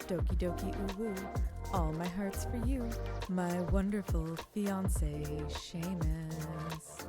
Doki doki ooh woo, all my heart's for you, my wonderful fiance, Seamus.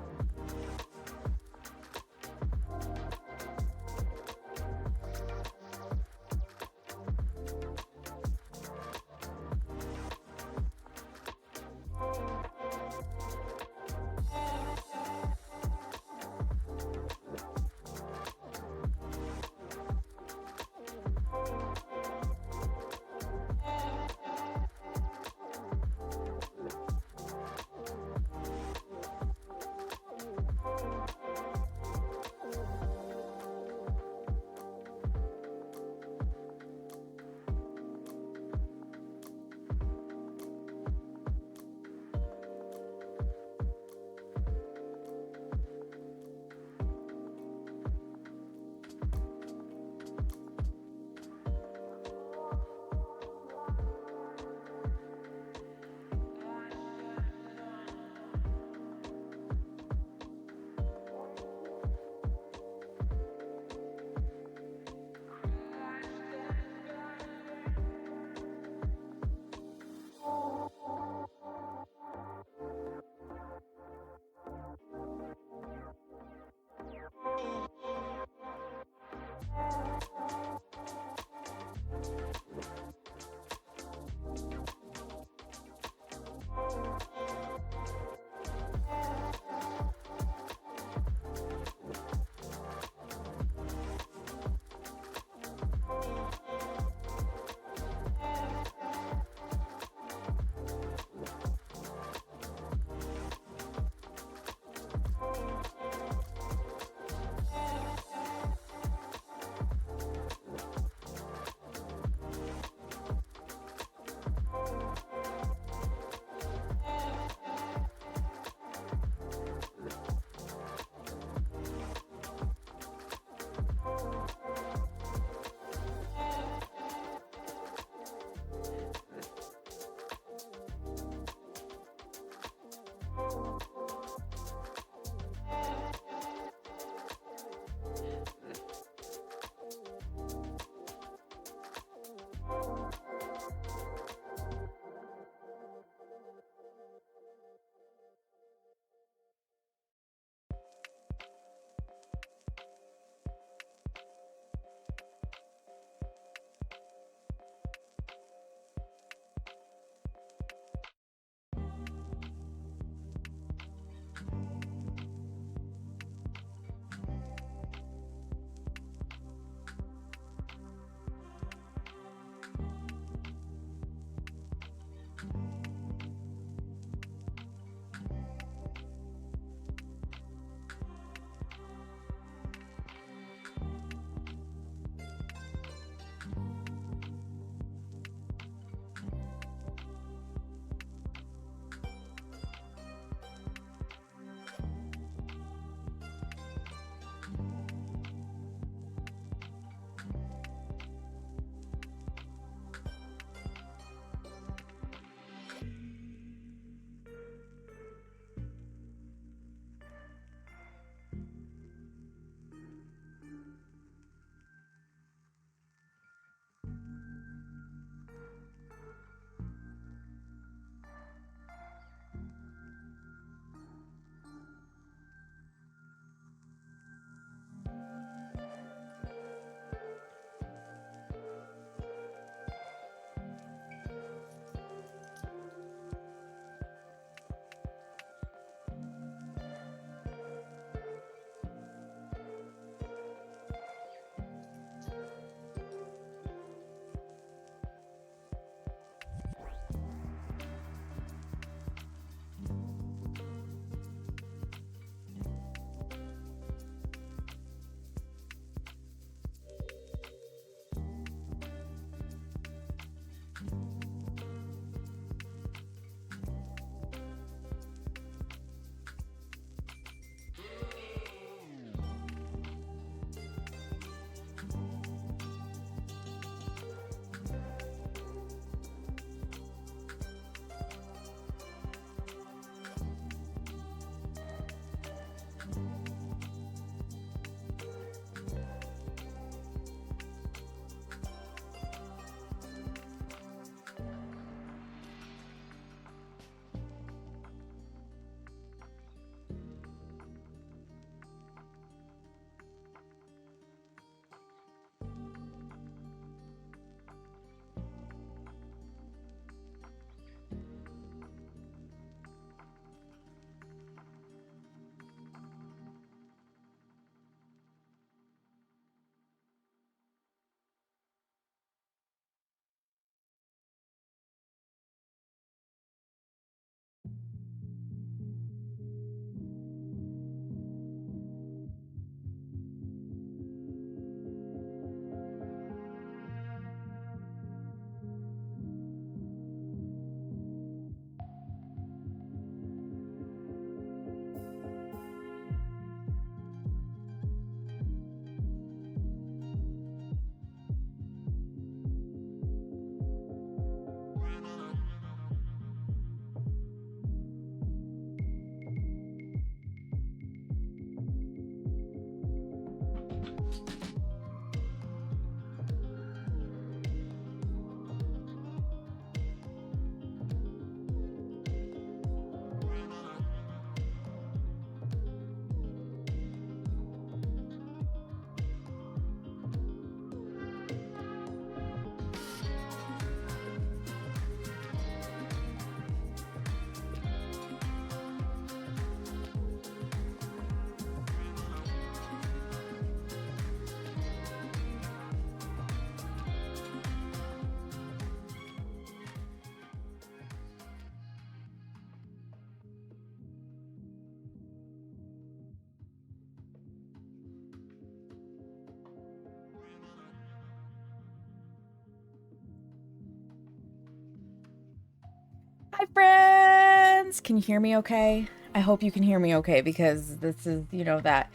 Hi, friends! Can you hear me okay? I hope you can hear me okay, because this is, you know, that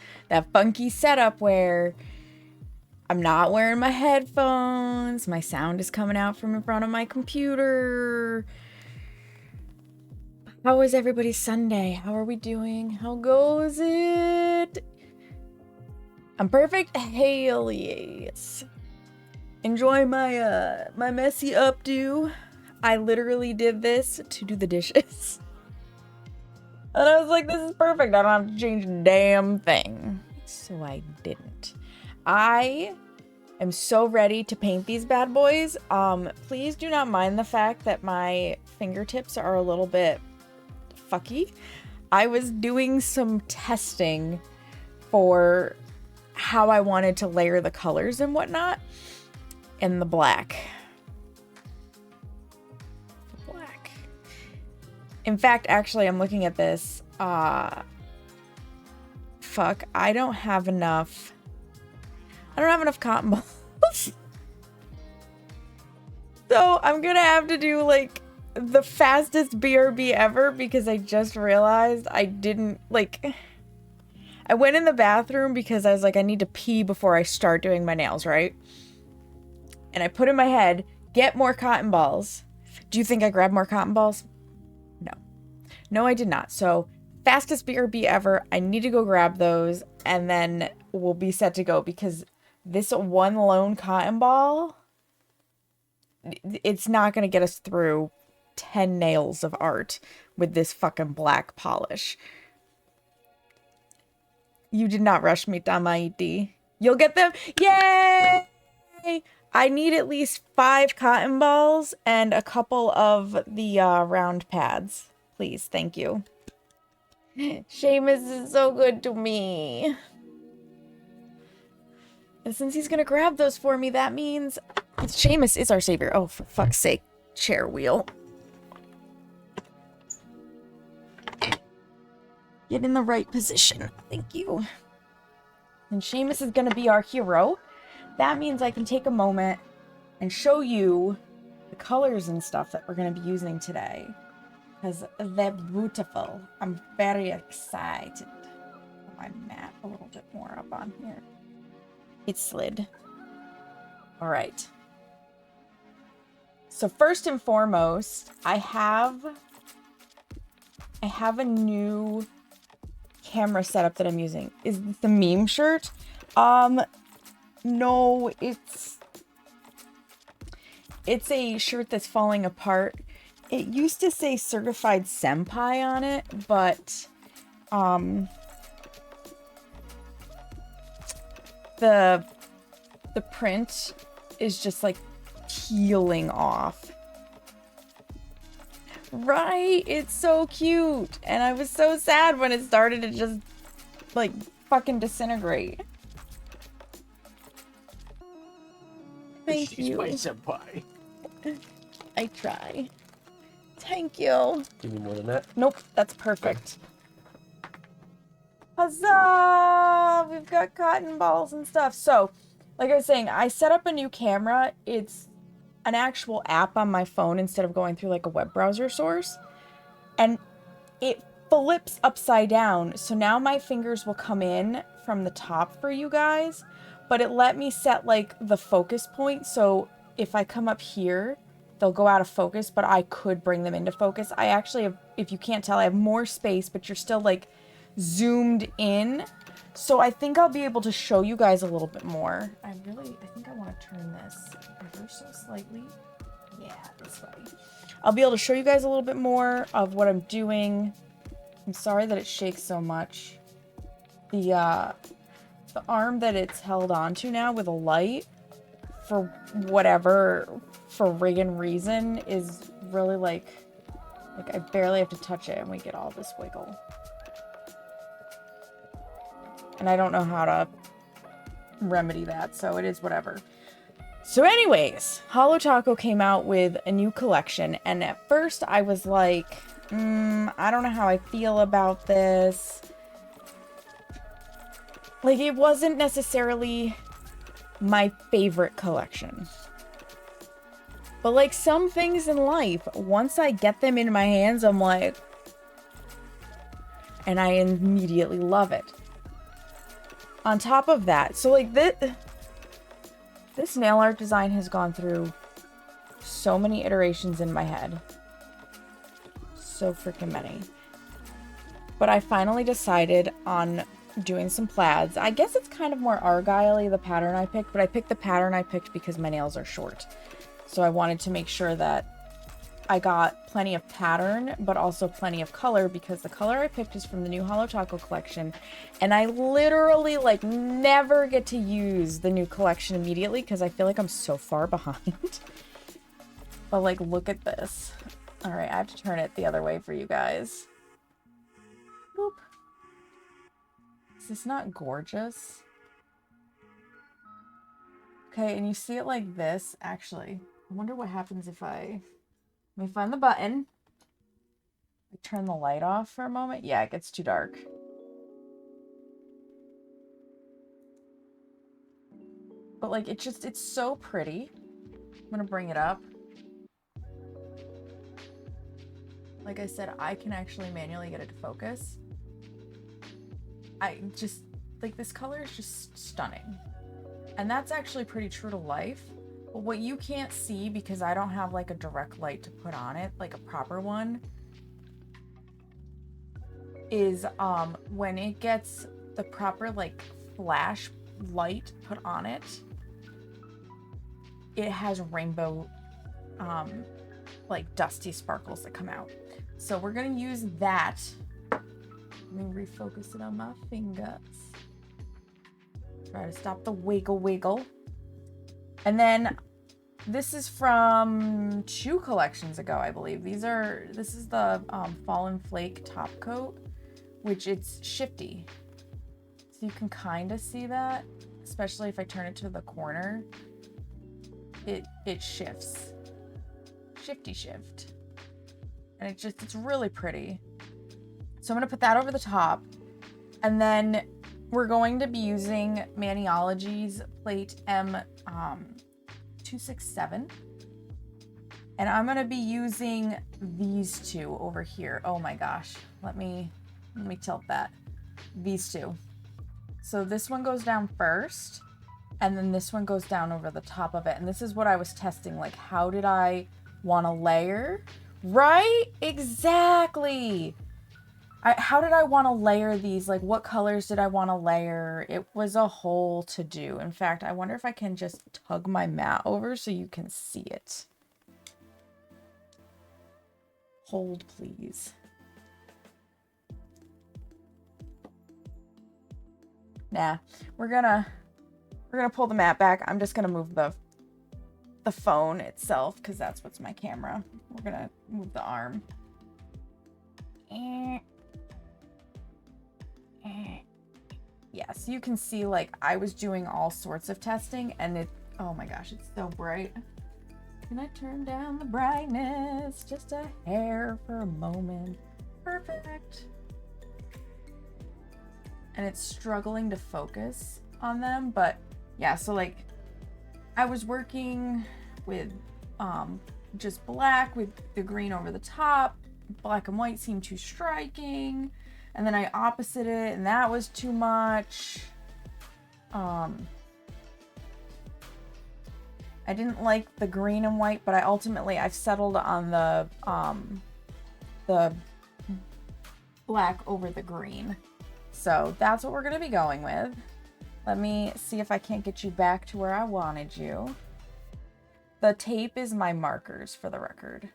funky setup where I'm not wearing my headphones, my sound is coming out from in front of my computer. How was everybody's Sunday? How are we doing? How goes it? I'm perfect? Hell yes. Enjoy my my messy updo. I literally did this to do the dishes. And I was like, this is perfect. I don't have to change a damn thing. So I didn't. I am so ready to paint these bad boys. Please do not mind the fact that my fingertips are a little bit fucky. I was doing some testing for how I wanted to layer the colors and whatnot. And the black. In fact, actually, I'm looking at this. Fuck, I don't have enough cotton balls. So I'm gonna have to do like the fastest BRB ever, because I just realized I didn't, like, I went in the bathroom because I was like, I need to pee before I start doing my nails, right? And I put in my head, get more cotton balls. Do you think I grabbed more cotton balls? No, I did not. So, fastest BRB ever. I need to go grab those, and then we'll be set to go, because this one lone cotton ball, it's not going to get us through 10 nails of art with this fucking black polish. You did not rush me, Damaiti. You'll get them? Yay! I need at least 5 cotton balls and a couple of the round pads. Please, thank you. Seamus is so good to me. And since he's gonna grab those for me, that means Seamus is our savior. Oh, for fuck's sake. Chair wheel. Get in the right position. Thank you. And Seamus is gonna be our hero. That means I can take a moment and show you the colors and stuff that we're gonna be using today. Because they're beautiful. I'm very excited. Put my mat a little bit more up on here. It slid. All right. So first and foremost, I have a new camera setup that I'm using. Is this the meme shirt? No, it's a shirt that's falling apart. It used to say certified senpai on it, but the print is just like peeling off. Right? It's so cute. And I was so sad when it started to just like fucking disintegrate. Thank you. She's my senpai. I try. Thank you. Give me more than that. Nope, that's perfect. Huzzah! We've got cotton balls and stuff. So, like I was saying, I set up a new camera. It's an actual app on my phone instead of going through like a web browser source. And it flips upside down. So now my fingers will come in from the top for you guys. But it let me set like the focus point. So if I come up here, they'll go out of focus, but I could bring them into focus. I actually have, if you can't tell, I have more space, but you're still like zoomed in. So I think I'll be able to show you guys a little bit more. I think I want to turn this ever so slightly. Yeah, this way. I'll be able to show you guys a little bit more of what I'm doing. I'm sorry that it shakes so much. The arm that it's held onto now with a light, for whatever friggin' reason, is really like I barely have to touch it and we get all this wiggle. And I don't know how to remedy that, so it is whatever. So anyways, Holo Taco came out with a new collection, and at first I was like, I don't know how I feel about this. Like, it wasn't necessarily my favorite collection. But like some things in life, once I get them in my hands, I'm like, and I immediately love it. On top of that, so like this nail art design has gone through so many iterations in my head. So freaking many. But I finally decided on doing some plaids. I guess it's kind of more argyle-y, the pattern I picked, but I picked the pattern I picked because my nails are short. So I wanted to make sure that I got plenty of pattern, but also plenty of color, because the color I picked is from the new Holo Taco collection. And I literally like never get to use the new collection immediately because I feel like I'm so far behind. But like, look at this. All right, I have to turn it the other way for you guys. Boop. Is this not gorgeous? Okay, and you see it like this, actually. I wonder what happens if let me find the button. I turn the light off for a moment. Yeah, it gets too dark. But like, it's so pretty. I'm gonna bring it up. Like I said, I can actually manually get it to focus. I just, like, this color is just stunning. And that's actually pretty true to life. But what you can't see, because I don't have like a direct light to put on it, like a proper one, is when it gets the proper like flash light put on it, it has rainbow like dusty sparkles that come out. So we're gonna use that. Let me refocus it on my fingers. Try to stop the wiggle. And then this is from 2 collections ago, I believe. This is the Fallen Flake top coat, which it's shifty. So you can kind of see that, especially if I turn it to the corner. It shifts. Shifty shift. And it's really pretty. So I'm gonna put that over the top. And then we're going to be using Maniology's plate M267. And I'm gonna be using these 2 over here. Oh my gosh. Let me tilt that. These 2. So this one goes down first, and then this one goes down over the top of it. And this is what I was testing. Like, how did I want to layer? Right? Exactly. How did I want to layer these? Like, what colors did I want to layer? It was a whole to-do. In fact, I wonder if I can just tug my mat over so you can see it. Hold, please. Nah, we're gonna pull the mat back. I'm just gonna move the phone itself, because that's what's my camera. We're gonna move the arm. Yeah, so you can see, like, I was doing all sorts of testing, and oh my gosh, it's so bright. Can I turn down the brightness just a hair for a moment? Perfect. And it's struggling to focus on them, but yeah, so like, I was working with just black with the green over the top. Black and white seemed too striking. And then I opposite it, and that was too much. I didn't like the green and white, but I've settled on the black over the green. So that's what we're gonna be going with. Let me see if I can't get you back to where I wanted you. The tape is my markers, for the record,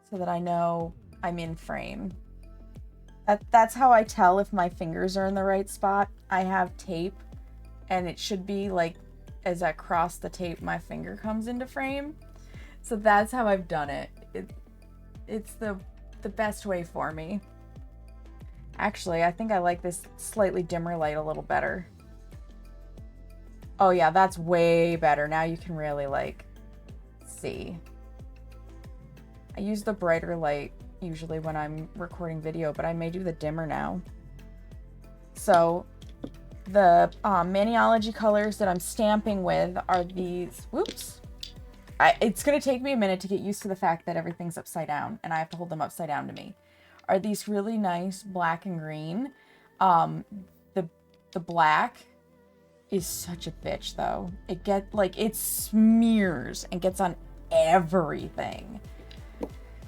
so that I know I'm in frame. That's how I tell if my fingers are in the right spot. I have tape, and it should be like, as I cross the tape, my finger comes into frame. So that's how I've done it. It's the best way for me. Actually, I think I like this slightly dimmer light a little better. Oh yeah, that's way better. Now you can really like see. I use the brighter light usually when I'm recording video, but I may do the dimmer now. So the Maniology colors that I'm stamping with are these, whoops, it's going to take me a minute to get used to the fact that everything's upside down and I have to hold them upside down to me, are these really nice black and green. The black is such a bitch though. It smears and gets on everything.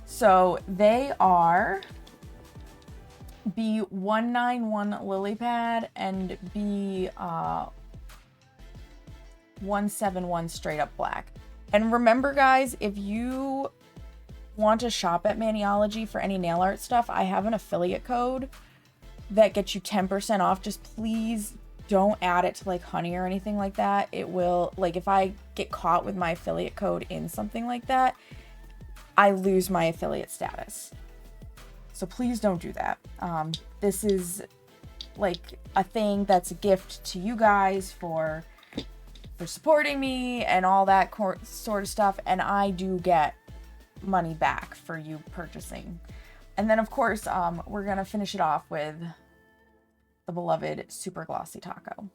So they are B191 lily pad and B171 straight up black. And remember guys, if you want to shop at Maniology for any nail art stuff, I have an affiliate code that gets you 10% off. Just please don't add it to like honey or anything like that. It will, like, if I get caught with my affiliate code in something like that, I lose my affiliate status. So please don't do that. This is like a thing that's a gift to you guys for supporting me and all that sort of stuff. And I do get money back for you purchasing. And then of course, we're going to finish it off with the beloved Super Glossy Taco.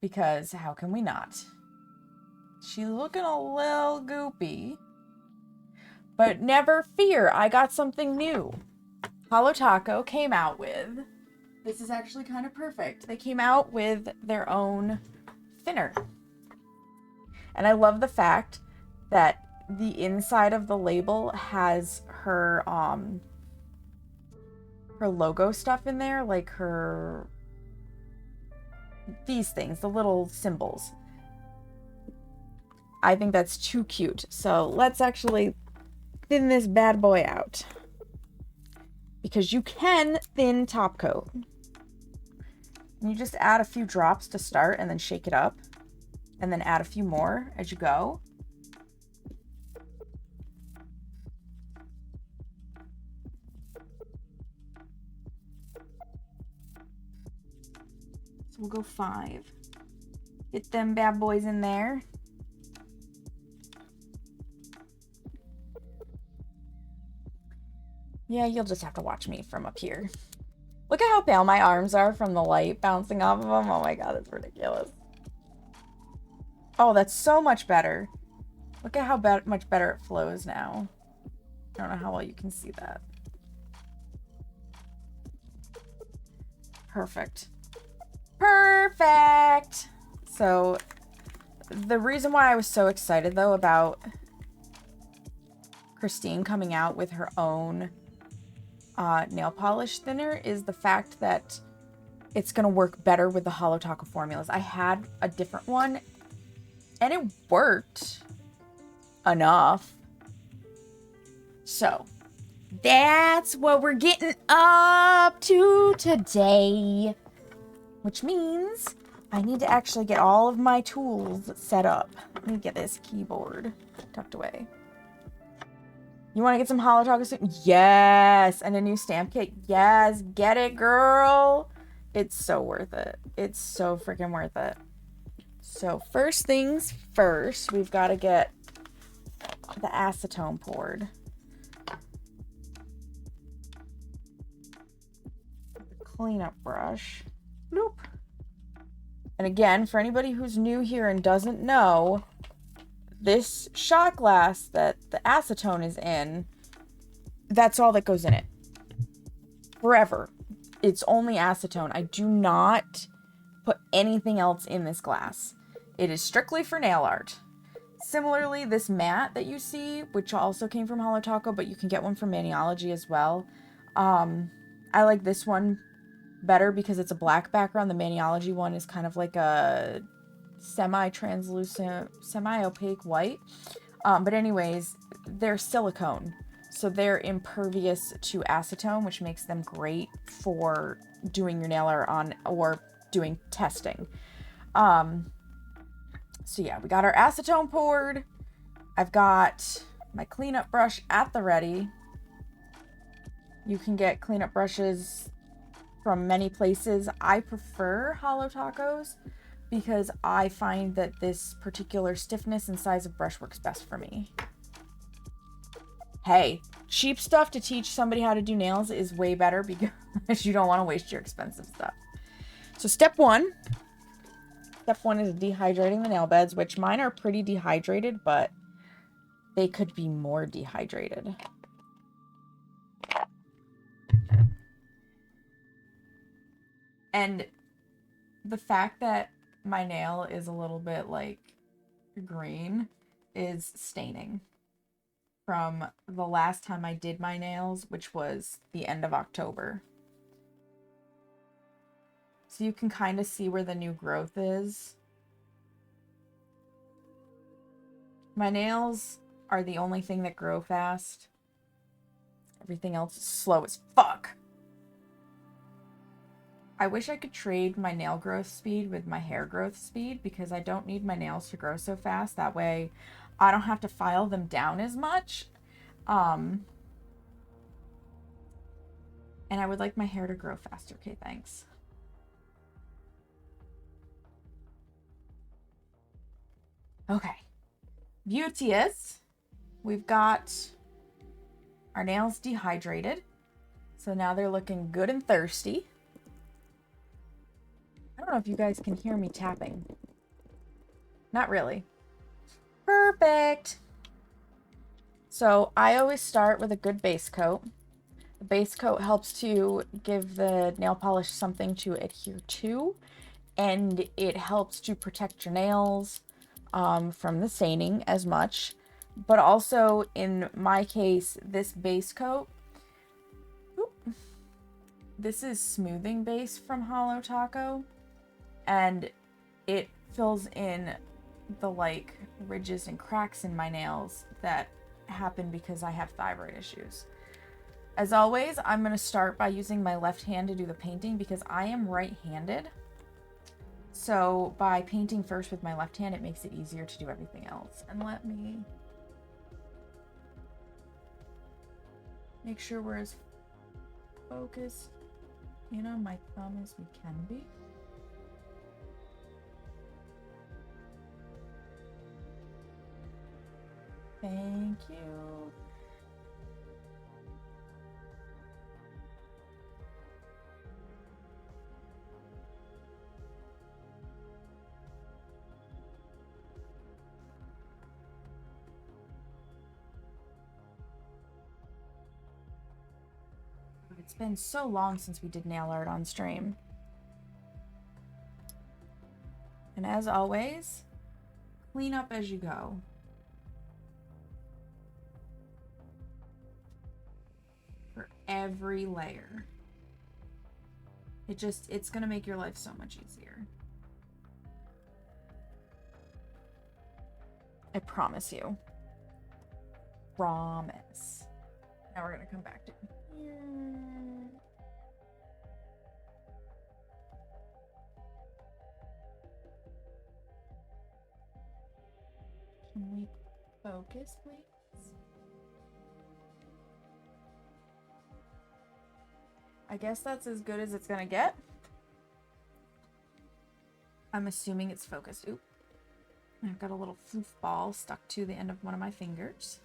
Because how can we not? She's looking a little goopy. But never fear, I got something new. Holo Taco came out with, this is actually kind of perfect. They came out with their own thinner. And I love the fact that the inside of the label has her logo stuff in there, like these things, the little symbols. I think that's too cute. So let's actually thin this bad boy out. Because you can thin top coat. And you just add a few drops to start and then shake it up. And then add a few more as you go. So we'll go 5. Get them bad boys in there. Yeah, you'll just have to watch me from up here. Look at how pale my arms are from the light bouncing off of them. Oh my god, it's ridiculous. Oh, that's so much better. Look at how much better it flows now. I don't know how well you can see that. Perfect. Perfect! So, the reason why I was so excited, though, about Christine coming out with her own nail polish thinner is the fact that it's going to work better with the Holo Taco formulas. I had a different one, and it worked enough. So, that's what we're getting up to today. Which means I need to actually get all of my tools set up. Let me get this keyboard tucked away. You want to get some Holo Taco soon? Yes! And a new stamp kit? Yes! Get it, girl! It's so worth it. It's so freaking worth it. So first things first, we've got to get the acetone poured. The cleanup brush. Bloop. And again, for anybody who's new here and doesn't know, this shot glass that the acetone is in, that's all that goes in it. Forever. It's only acetone. I do not put anything else in this glass. It is strictly for nail art. Similarly, this mat that you see, which also came from Holo Taco, but you can get one from Maniology as well. I like this one better because it's a black background. The Maniology one is kind of like a semi-translucent, semi-opaque white. But anyways, they're silicone. So they're impervious to acetone, which makes them great for doing your nail art on or doing testing. So yeah, we got our acetone poured. I've got my cleanup brush at the ready. You can get cleanup brushes from many places. I prefer Holo Tacos because I find that this particular stiffness and size of brush works best for me. Hey, cheap stuff to teach somebody how to do nails is way better because you don't want to waste your expensive stuff. So step 1, Step 1 is dehydrating the nail beds, which mine are pretty dehydrated, but they could be more dehydrated. And the fact that my nail is a little bit like green is staining from the last time I did my nails, which was the end of October. So you can kind of see where the new growth is. My nails are the only thing that grow fast. Everything else is slow as fuck. I wish I could trade my nail growth speed with my hair growth speed, because I don't need my nails to grow so fast. That way I don't have to file them down as much. And I would like my hair to grow faster. Okay, thanks. Okay. Beauteous. We've got our nails dehydrated. So now they're looking good and thirsty. I don't know if you guys can hear me tapping. Not really. Perfect. So I always start with a good base coat. The base coat helps to give the nail polish something to adhere to, and it helps to protect your nails from the staining as much. But also, in my case, this base coat, this is smoothing base from Holo Taco, and it fills in the like ridges and cracks in my nails that happen because I have thyroid issues. As always, I'm going to start by using my left hand to do the painting because I am right-handed. So by painting first with my left hand, it makes it easier to do everything else. And let me make sure we're as focused in on my thumb as we can be. Thank you. It's been so long since we did nail art on stream. And as always, clean up as you go. For every layer. It's gonna make your life so much easier. I promise you. Promise. Now we're gonna come back to here. Can we focus, please? I guess that's as good as it's gonna get. I'm assuming it's focused. Oop. I've got a little floof ball stuck to the end of one of my fingers.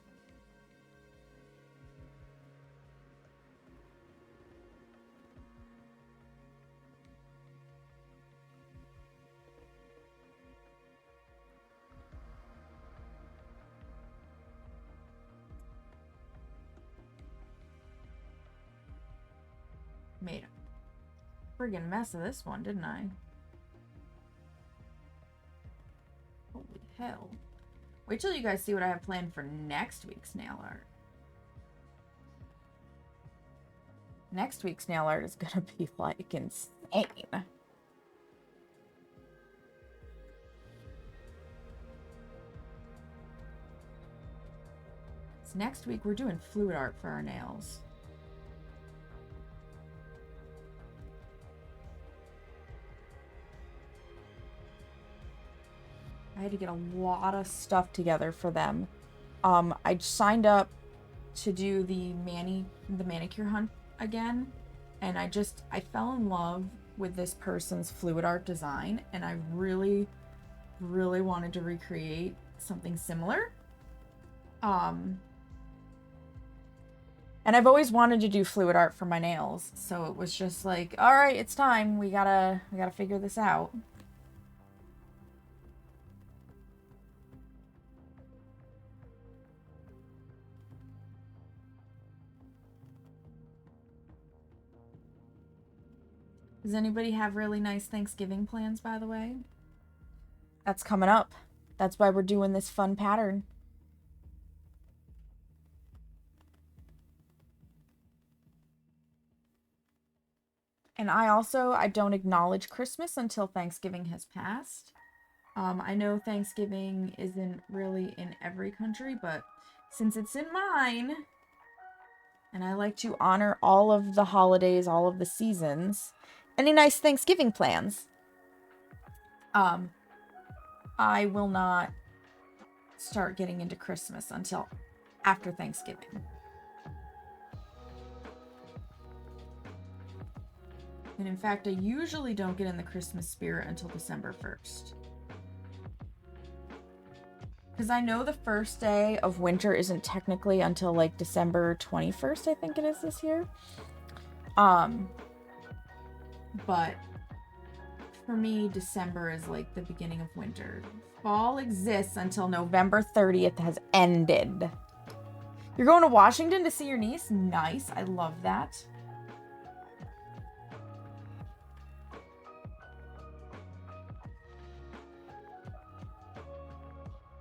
Made a friggin' mess of this one, didn't I? Holy hell. Wait till you guys see what I have planned for next week's nail art. Next week's nail art is gonna be like insane. So next week we're doing fluid art for our nails. I had to get a lot of stuff together for them. I signed up to do the manicure hunt again, and I fell in love with this person's fluid art design, and I really, really wanted to recreate something similar. And I've always wanted to do fluid art for my nails, so it was just like, all right, it's time. We gotta figure this out. Does anybody have really nice Thanksgiving plans, by the way? That's coming up. That's why we're doing this fun pattern. And I don't acknowledge Christmas until Thanksgiving has passed. I know Thanksgiving isn't really in every country, but since it's in mine, and I like to honor all of the holidays, all of the seasons, any nice Thanksgiving plans? I will not start getting into Christmas until after Thanksgiving. And in fact, I usually don't get in the Christmas spirit until December 1st. Because I know the first day of winter isn't technically until like December 21st, I think it is this year. But for me, December is like the beginning of winter. Fall exists until November 30th has ended. You're going to Washington to see your niece? Nice. I love that.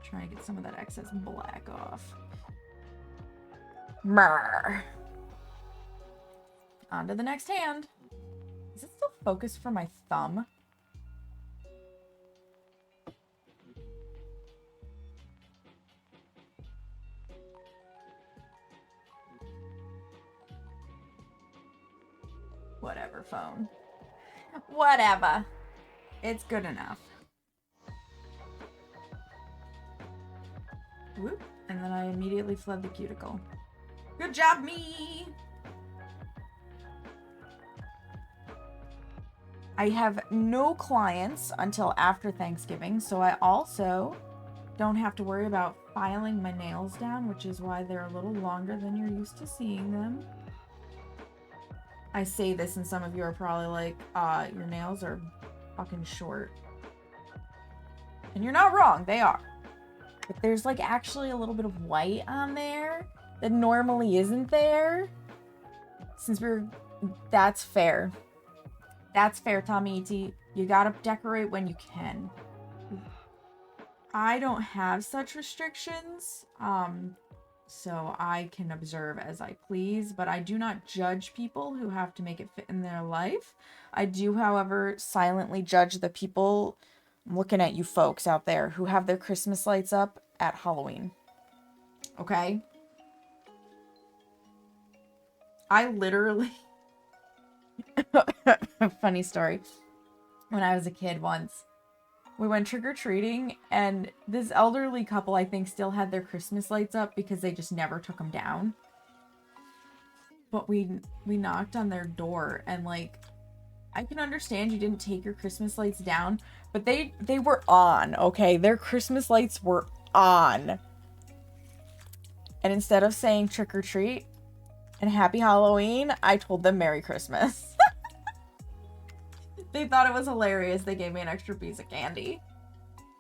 Trying to get some of that excess black off. Brr. On to the next hand. Is it still focused for my thumb? Whatever, phone. Whatever. It's good enough. Whoop. And then I immediately fled the cuticle. Good job, me! I have no clients until after Thanksgiving, so I also don't have to worry about filing my nails down, which is why they're a little longer than you're used to seeing them. I say this and some of you are probably like, your nails are fucking short. And you're not wrong, they are. But there's like actually a little bit of white on there that normally isn't there. That's fair. That's fair, Tommy E.T. You gotta decorate when you can. I don't have such restrictions, so I can observe as I please, but I do not judge people who have to make it fit in their life. I do, however, silently judge the people, I'm looking at you folks out there, who have their Christmas lights up at Halloween. Okay? I literally... Funny story. When I was a kid once, we went trick-or-treating, and this elderly couple, I think, still had their Christmas lights up because they just never took them down. But we knocked on their door, and, like, I can understand you didn't take your Christmas lights down, but they were on, okay? Their Christmas lights were on. And instead of saying trick-or-treat and Happy Halloween, I told them Merry Christmas. They thought it was hilarious. They gave me an extra piece of candy.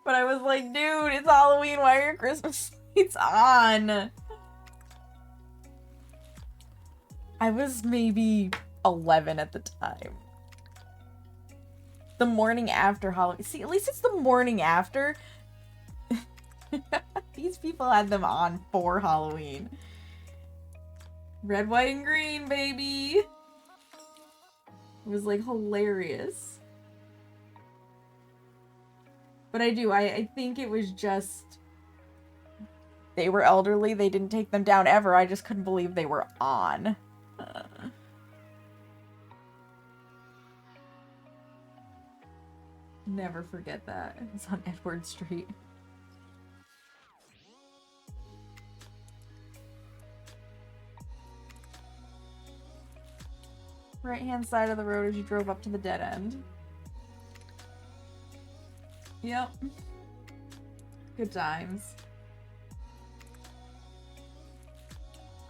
But I was like, dude, it's Halloween. Why are your Christmas lights on? I was maybe 11 at the time. The morning after Halloween. See, at least it's the morning after. These people had them on for Halloween. Red, white, and green, baby. It was, like, hilarious. But I think it was just... They were elderly, they didn't take them down ever, I just couldn't believe they were on. Never forget that. It's on Edward Street. Right-hand side of the road as you drove up to the dead end. Yep. Good times.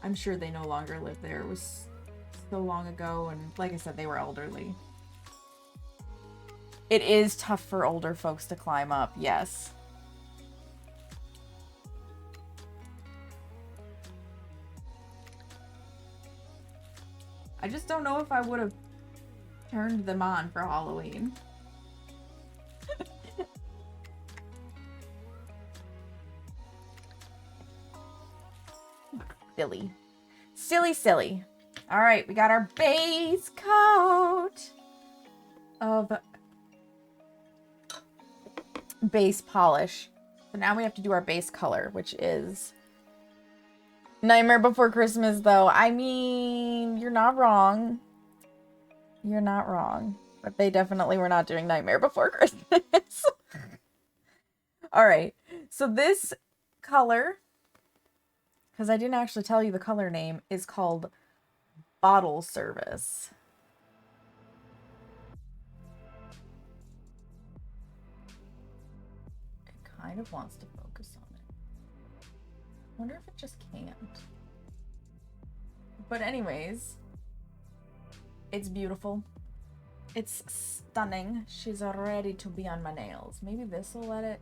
I'm sure they no longer live there. It was so long ago, and like I said, they were elderly. It is tough for older folks to climb up, yes. I just don't know if I would have turned them on for Halloween. Silly. Silly, silly. All right, we got our base coat of base polish. So now we have to do our base color, which is Nightmare Before Christmas, though. I mean, you're not wrong. You're not wrong. But they definitely were not doing Nightmare Before Christmas. All right. So this color, because I didn't actually tell you the color name, is called Bottle Service. It kind of wants to focus on it. I wonder if it just can't. But anyways, it's beautiful. It's stunning. She's ready to be on my nails. Maybe this will let it.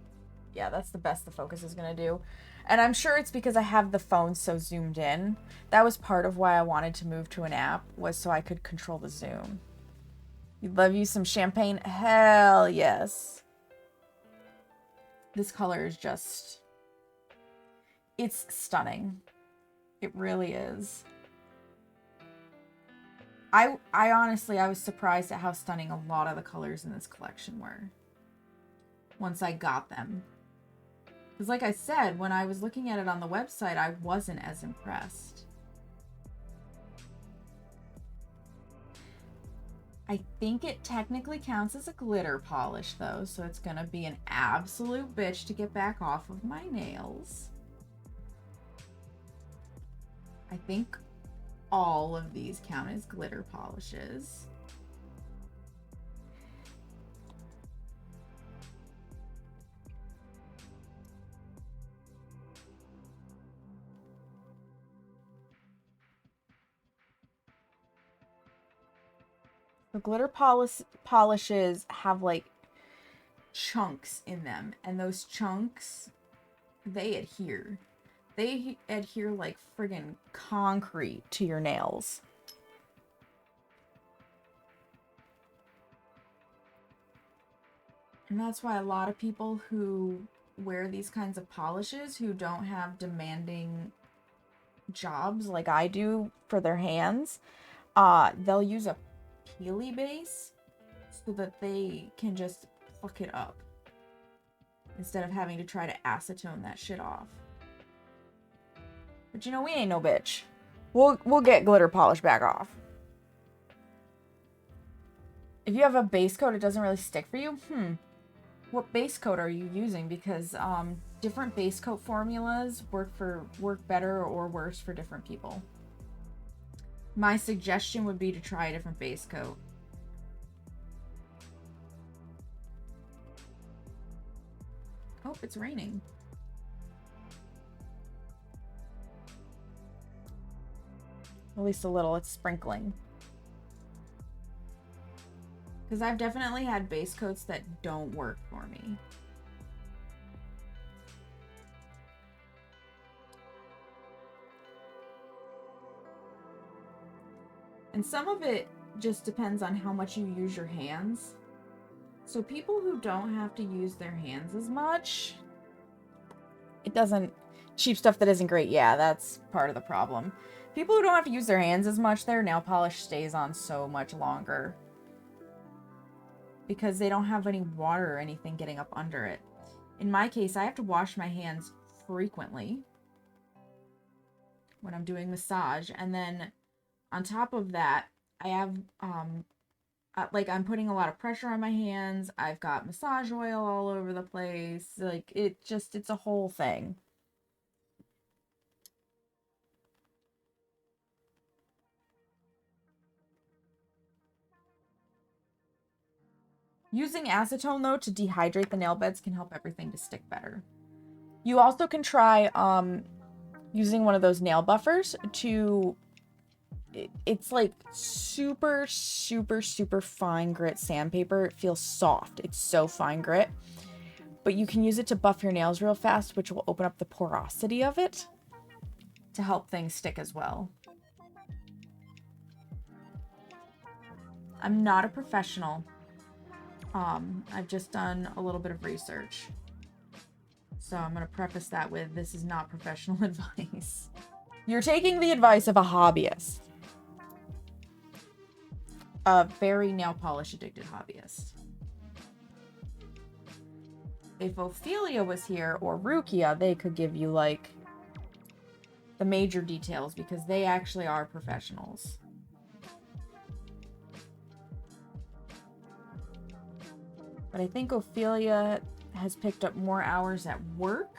Yeah, that's the best the focus is going to do. And I'm sure it's because I have the phone so zoomed in. That was part of why I wanted to move to an app, was so I could control the zoom. You'd love you some champagne? Hell yes. This color is just... it's stunning. It really is. I honestly, I was surprised at how stunning a lot of the colors in this collection were. Once I got them. Because like I said, when I was looking at it on the website, I wasn't as impressed. I think it technically counts as a glitter polish though, so it's gonna be an absolute bitch to get back off of my nails. I think all of these count as glitter polishes. The glitter polishes have like chunks in them, and those chunks, they adhere. They adhere like friggin' concrete to your nails. And that's why a lot of people who wear these kinds of polishes, who don't have demanding jobs like I do for their hands, they'll use a peely base so that they can just pluck it up instead of having to try to acetone that shit off. But you know, we ain't no bitch. We'll get glitter polish back off. If you have a base coat, it doesn't really stick for you. What base coat are you using? Because different base coat formulas work better or worse for different people. My suggestion would be to try a different base coat. Oh, it's raining. At least a little, it's sprinkling. Because I've definitely had base coats that don't work for me. And some of it just depends on how much you use your hands. So people who don't have to use their hands as much, it doesn't... cheap stuff that isn't great, yeah, that's part of the problem. People who don't have to use their hands as much, their nail polish stays on so much longer. Because they don't have any water or anything getting up under it. In my case, I have to wash my hands frequently when I'm doing massage. And then on top of that, I have, like, I'm putting a lot of pressure on my hands. I've got massage oil all over the place. Like, it's a whole thing. Using acetone, though, to dehydrate the nail beds can help everything to stick better. You also can try using one of those nail buffers to... it's like super, super, super fine grit sandpaper. It feels soft. It's so fine grit. But you can use it to buff your nails real fast, which will open up the porosity of it to help things stick as well. I'm not a professional. I've just done a little bit of research. So I'm going to preface that with, this is not professional advice. You're taking the advice of a hobbyist. A very nail polish addicted hobbyist. If Ophelia was here, or Rukia, they could give you, like, the major details, because they actually are professionals. But I think Ophelia has picked up more hours at work.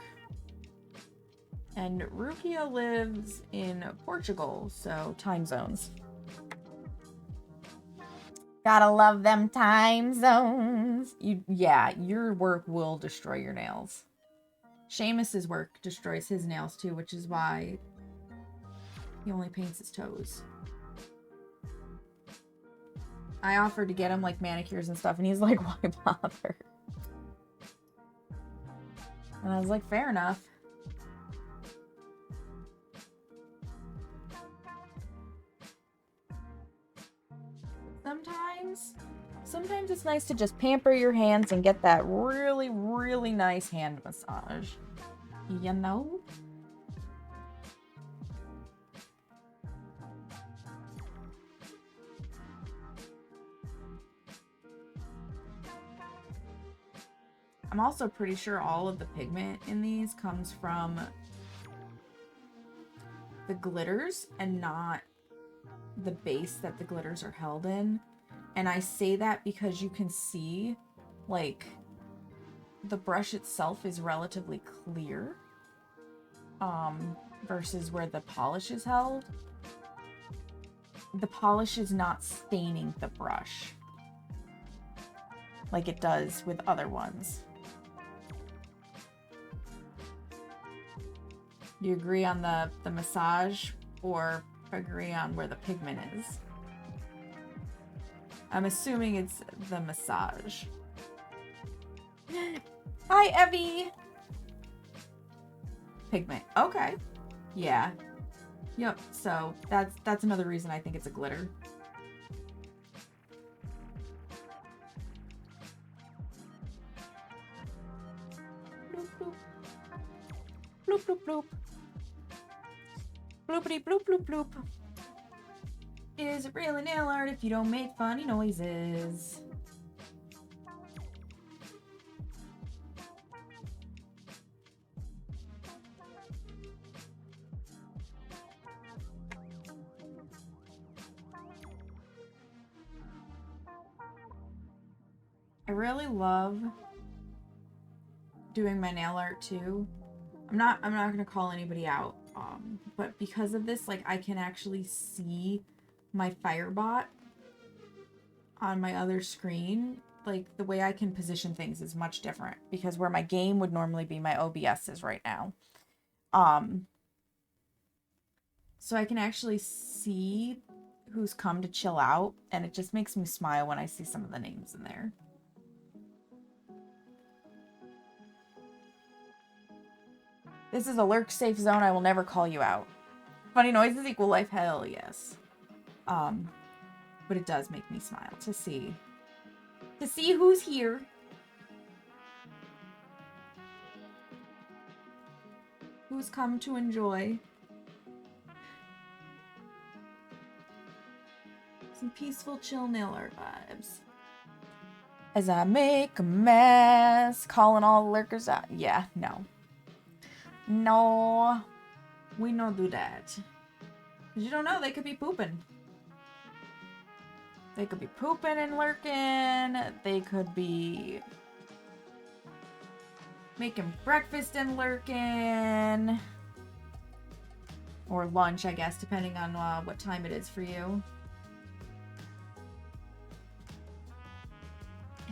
And Rukia lives in Portugal, so time zones. Gotta love them time zones. Yeah, your work will destroy your nails. Seamus's work destroys his nails too, which is why he only paints his toes. I offered to get him like manicures and stuff, and he's like, why bother? And I was like, fair enough. Sometimes it's nice to just pamper your hands and get that really, really nice hand massage. You know? I'm also pretty sure all of the pigment in these comes from the glitters and not the base that the glitters are held in. And I say that because you can see, like, the brush itself is relatively clear, versus where the polish is held. The polish is not staining the brush like it does with other ones. Do you agree on the massage, or agree on where the pigment is? I'm assuming it's the massage. Hi, Evie! Pigment. Okay. Yeah. Yep, so that's another reason I think it's a glitter. Bloop, bloop. Bloop, bloop, bloop. Bloopity bloop, bloop, bloop. Is it really nail art if you don't make funny noises? I really love doing my nail art too. I'm not gonna call anybody out, but because of this, like, I can actually see my Firebot on my other screen. Like, the way I can position things is much different, because where my game would normally be, my OBS is right now. So I can actually see who's come to chill out, and it just makes me smile when I see some of the names in there. This is a lurk safe zone. I will never call you out. Funny noises equal life. Hell yes. But it does make me smile to see who's here. Who's come to enjoy some peaceful, chill nail art vibes. As I make a mess, calling all the lurkers out. Yeah, no. No, we don't do that. Because you don't know, they could be pooping. They could be pooping and lurking. They could be making breakfast and lurking. Or lunch, I guess, depending on what time it is for you.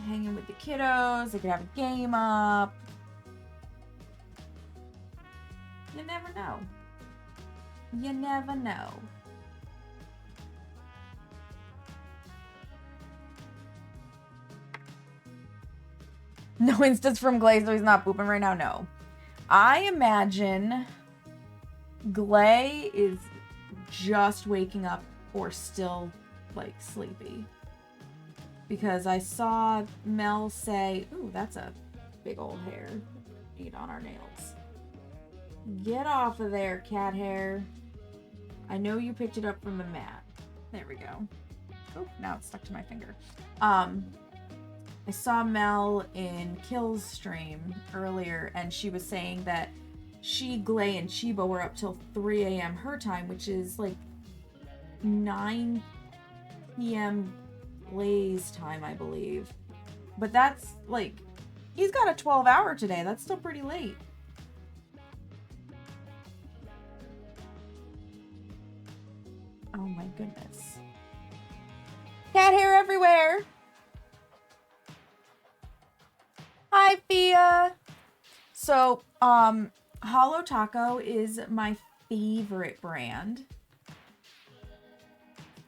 Hanging with the kiddos. They could have a game up. You never know. You never know. No instance from Glay, so he's not pooping right now? No. I imagine Glay is just waking up or still, like, sleepy. because I saw Mel say, ooh, that's a big old hair. Need on our nails. Get off of there, cat hair. I know you picked it up from the mat. There we go. Oh, now it's stuck to my finger. I saw Mel in Kill's stream earlier, and she was saying that she, Glay, and Chiba were up till 3 a.m. her time, which is like 9 p.m. Glay's time, I believe. But that's like, he's got a 12-hour today. That's still pretty late. Oh my goodness. Cat hair everywhere. Hi, Fia. So, Holo Taco is my favorite brand.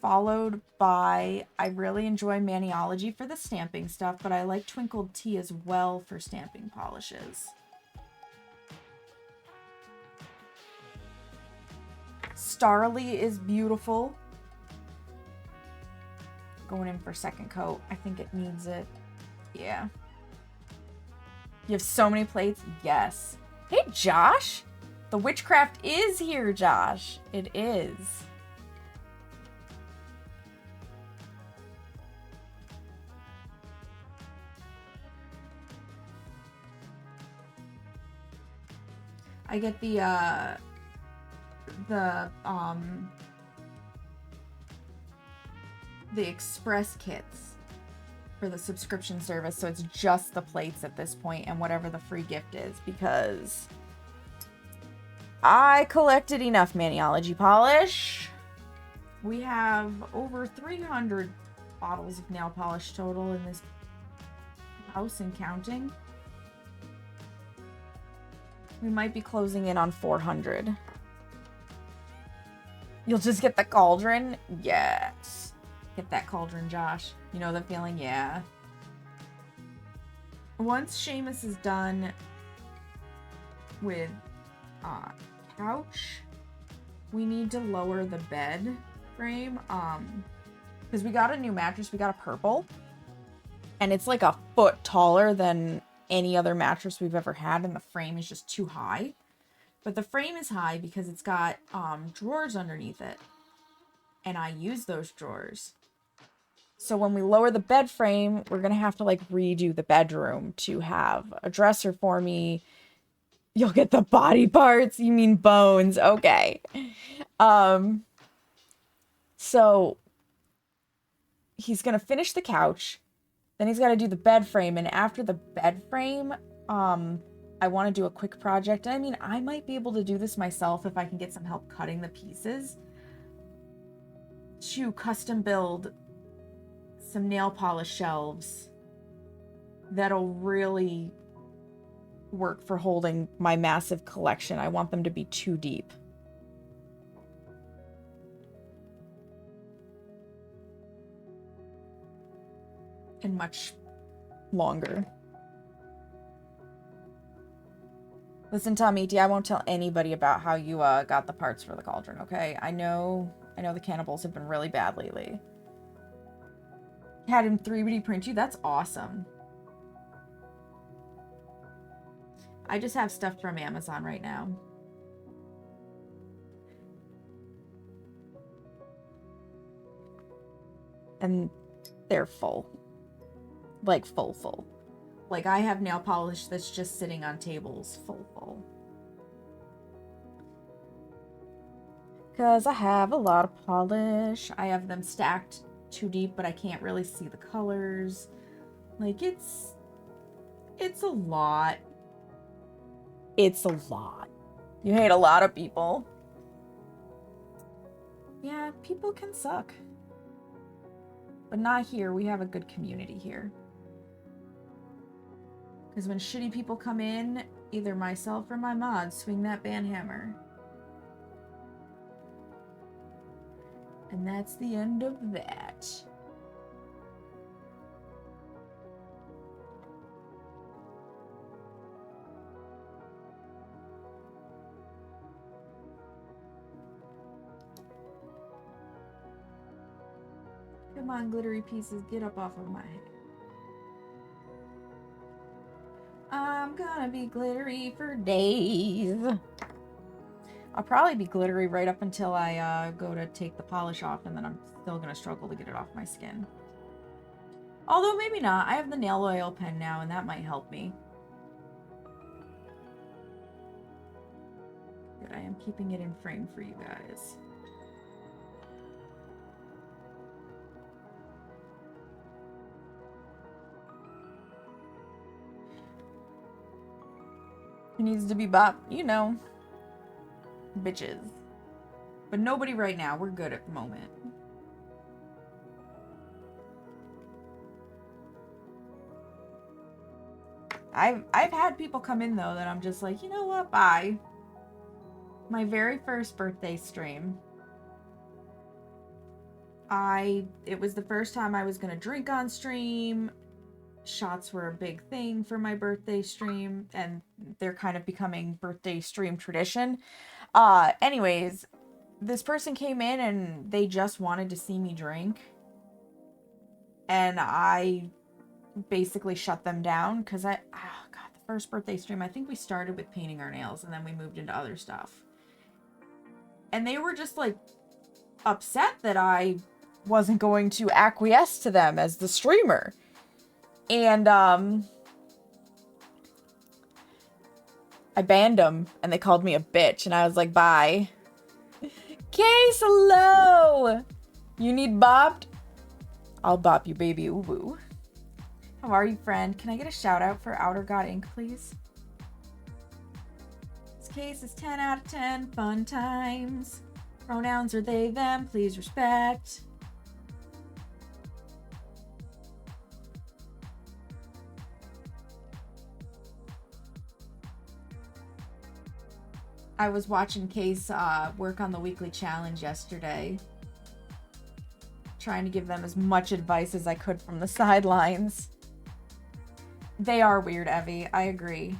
Followed by, I really enjoy Maniology for the stamping stuff, but I like Twinkled Tea as well for stamping polishes. Starly is beautiful. Going in for second coat. I think it needs it. Yeah. You have so many plates? Yes. Hey, Josh! The witchcraft is here, Josh. It is. I get the express kits for the subscription service, so it's just the plates at this point and whatever the free gift is, because I collected enough Maniology polish. We have over 300 bottles of nail polish total in this house and counting. We might be closing in on 400. You'll just get the cauldron? Yes. Get that cauldron, Josh. You know the feeling? Yeah. Once Seamus is done with couch, we need to lower the bed frame. Because we got a new mattress. We got a purple. And it's like a foot taller than any other mattress we've ever had, and the frame is just too high. But the frame is high because it's got drawers underneath it. And I use those drawers. So when we lower the bed frame, we're going to have to like redo the bedroom to have a dresser for me. You'll get the body parts. You mean bones. Okay. So he's going to finish the couch. Then he's got to do the bed frame. And after the bed frame, I want to do a quick project. I mean, I might be able to do this myself if I can get some help cutting the pieces. To custom build some nail polish shelves that'll really work for holding my massive collection. I want them to be 2 deep. And much longer. Listen, Tomiti, I won't tell anybody about how you got the parts for the cauldron, okay? I know the cannibals have been really bad lately. Had him 3D print you? That's awesome. I just have stuff from Amazon right now. And they're full. Like, full. Like, I have nail polish that's just sitting on tables full. Because I have a lot of polish. I have them stacked 2 deep, but I can't really see the colors. Like, it's a lot. It's a lot. You hate a lot of people. Yeah, people can suck. But not here. We have a good community here. Because when shitty people come in, either myself or my mods swing that band hammer. And that's the end of that. Come on, glittery pieces, get up off of my head. I'm gonna be glittery for days. I'll probably be glittery right up until I go to take the polish off, and then I'm still gonna struggle to get it off my skin. Although maybe not. I have the nail oil pen now, and that might help me. Good, I am keeping it in frame for you guys. Who needs to be bop? You know. Bitches. But nobody right now. We're good at the moment. I've had people come in though that I'm just like, you know what, bye. My very first birthday stream. It was the first time I was gonna drink on stream. Shots were a big thing for my birthday stream, and they're kind of becoming birthday stream tradition. Anyways, this person came in and they just wanted to see me drink. And I basically shut them down because the first birthday stream, I think we started with painting our nails and then we moved into other stuff. And they were just like upset that I wasn't going to acquiesce to them as the streamer. And I banned them and they called me a bitch and I was like, bye. Case, hello! You need bopped? I'll bop you, baby. Ooh woo. How are you, friend? Can I get a shout out for Outer God Inc., please? This case is 10 out of 10. Fun times. Pronouns are they, them. Please respect. I was watching Case work on the weekly challenge yesterday. Trying to give them as much advice as I could from the sidelines. They are weird, Evie. I agree.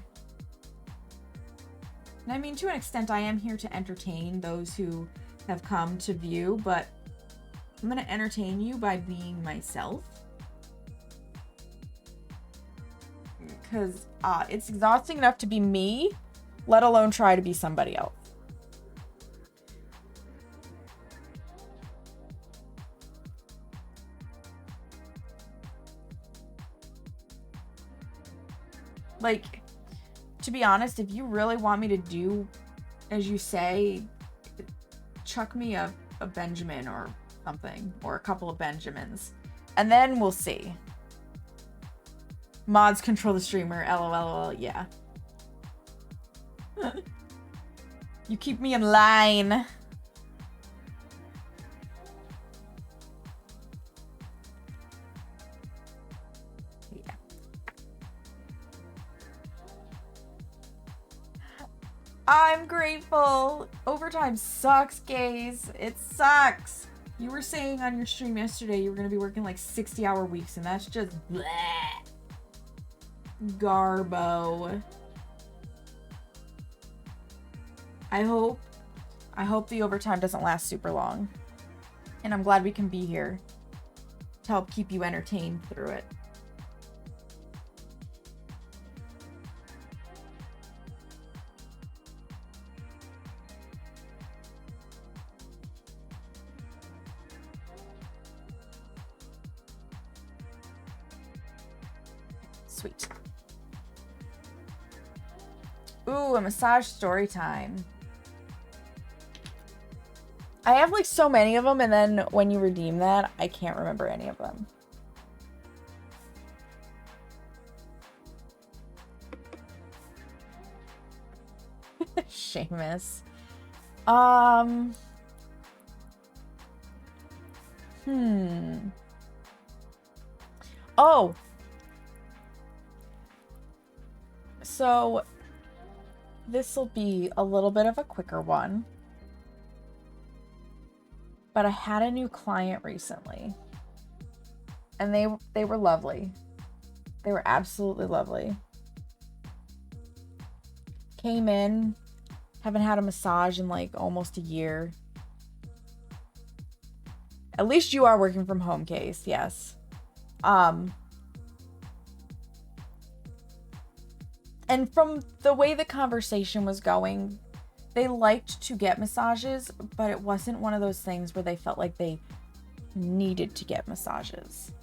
And I mean, to an extent, I am here to entertain those who have come to view, but I'm going to entertain you by being myself. Because it's exhausting enough to be me, let alone try to be somebody else. Like, to be honest, if you really want me to do as you say, chuck me a Benjamin or something, or a couple of Benjamins, and then we'll see. Mods control the streamer, lol, yeah. You keep me in line. I'm grateful. Overtime sucks, gays. It sucks. You were saying on your stream yesterday you were going to be working like 60-hour weeks, and that's just bleh. Garbo. I hope the overtime doesn't last super long. And I'm glad we can be here to help keep you entertained through it. Sweet. Ooh, a massage story time. I have like so many of them, and then when you redeem that, I can't remember any of them. Seamus. Oh. So this will be a little bit of a quicker one. But I had a new client recently. And they were lovely. They were absolutely lovely. Came in, haven't had a massage in like almost a year. At least you are working from home, Case. Yes. And from the way the conversation was going, they liked to get massages, but it wasn't one of those things where they felt like they needed to get massages.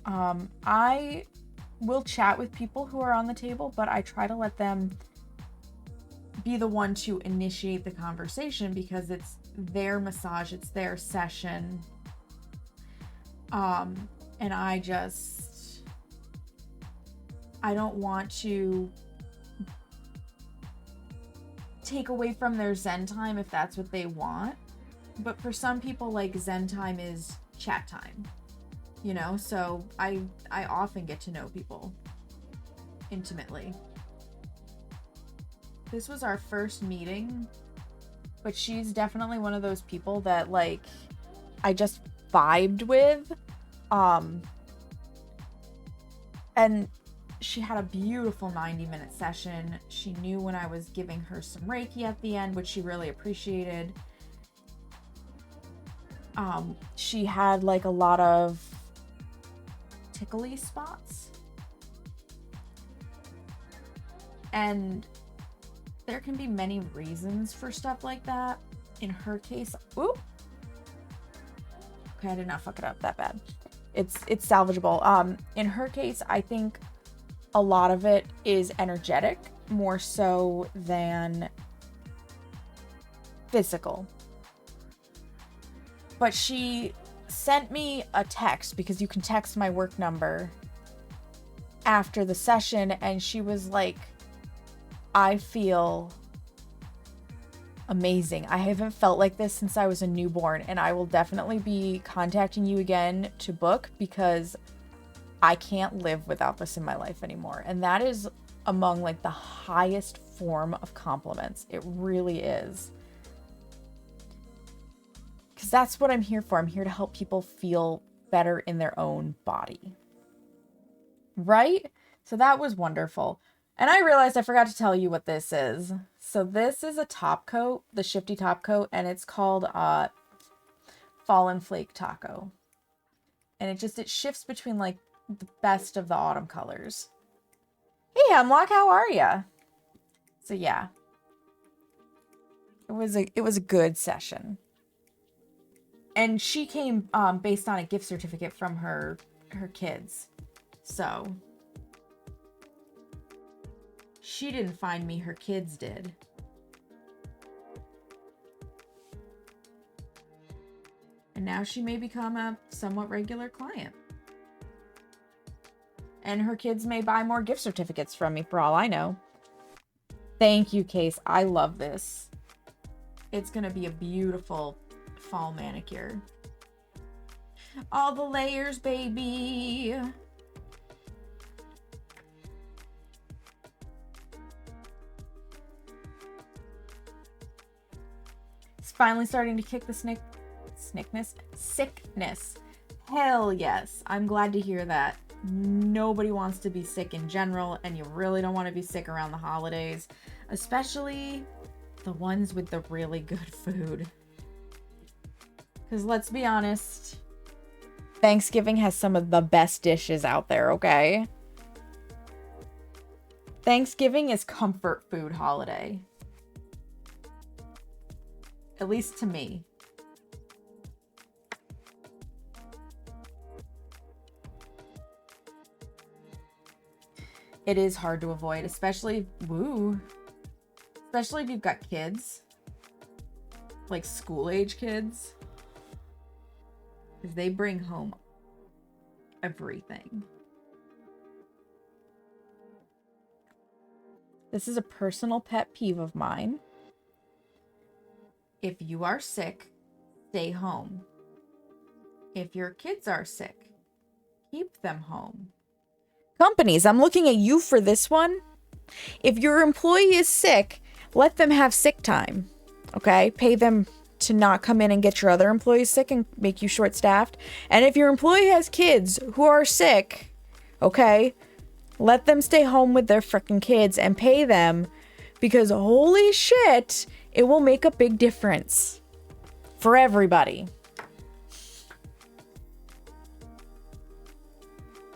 I will chat with people who are on the table, but I try to let them be the one to initiate the conversation because it's their massage, it's their session. And I don't want to take away from their Zen time if that's what they want. But for some people, like, Zen time is chat time, you know? So I often get to know people intimately. This was our first meeting, but she's definitely one of those people that, like, I just vibed with. And she had a beautiful 90-minute session. She knew when I was giving her some Reiki at the end, which she really appreciated. She had, like, a lot of tickly spots. And there can be many reasons for stuff like that. In her case, ooh. Okay, I did not fuck it up that bad. It's salvageable. In her case, I think a lot of it is energetic more so than physical. But she sent me a text, because you can text my work number, after the session, and she was like, I feel amazing. I haven't felt like this since I was a newborn, and I will definitely be contacting you again to book because I can't live without this in my life anymore. And that is among, like, the highest form of compliments. It really is. Because that's what I'm here for. I'm here to help people feel better in their own body. Right? So that was wonderful. And I realized I forgot to tell you what this is. So this is a top coat, the Shifty top coat, and it's called Fallen Flake Taco. And it shifts between, like, the best of the autumn colors. Hey, Hemlock, how are ya? So yeah. It was a good session. And she came based on a gift certificate from her kids. So she didn't find me, her kids did. And now she may become a somewhat regular client. And her kids may buy more gift certificates from me for all I know. Thank you, Case. I love this. It's going to be a beautiful fall manicure. All the layers, baby. It's finally starting to kick the sickness. Hell yes. I'm glad to hear that. Nobody wants to be sick in general, and you really don't want to be sick around the holidays, especially the ones with the really good food. Because let's be honest, Thanksgiving has some of the best dishes out there, okay? Thanksgiving is comfort food holiday. At least to me. It is hard to avoid, especially if you've got kids, like school-age kids, because they bring home everything. This is a personal pet peeve of mine. If you are sick, stay home. If your kids are sick, keep them home. Companies, I'm looking at you for this one. If your employee is sick, let them have sick time. Okay? Pay them to not come in and get your other employees sick and make you short-staffed. And if your employee has kids who are sick, okay, let them stay home with their freaking kids and pay them, because holy shit, it will make a big difference. For everybody.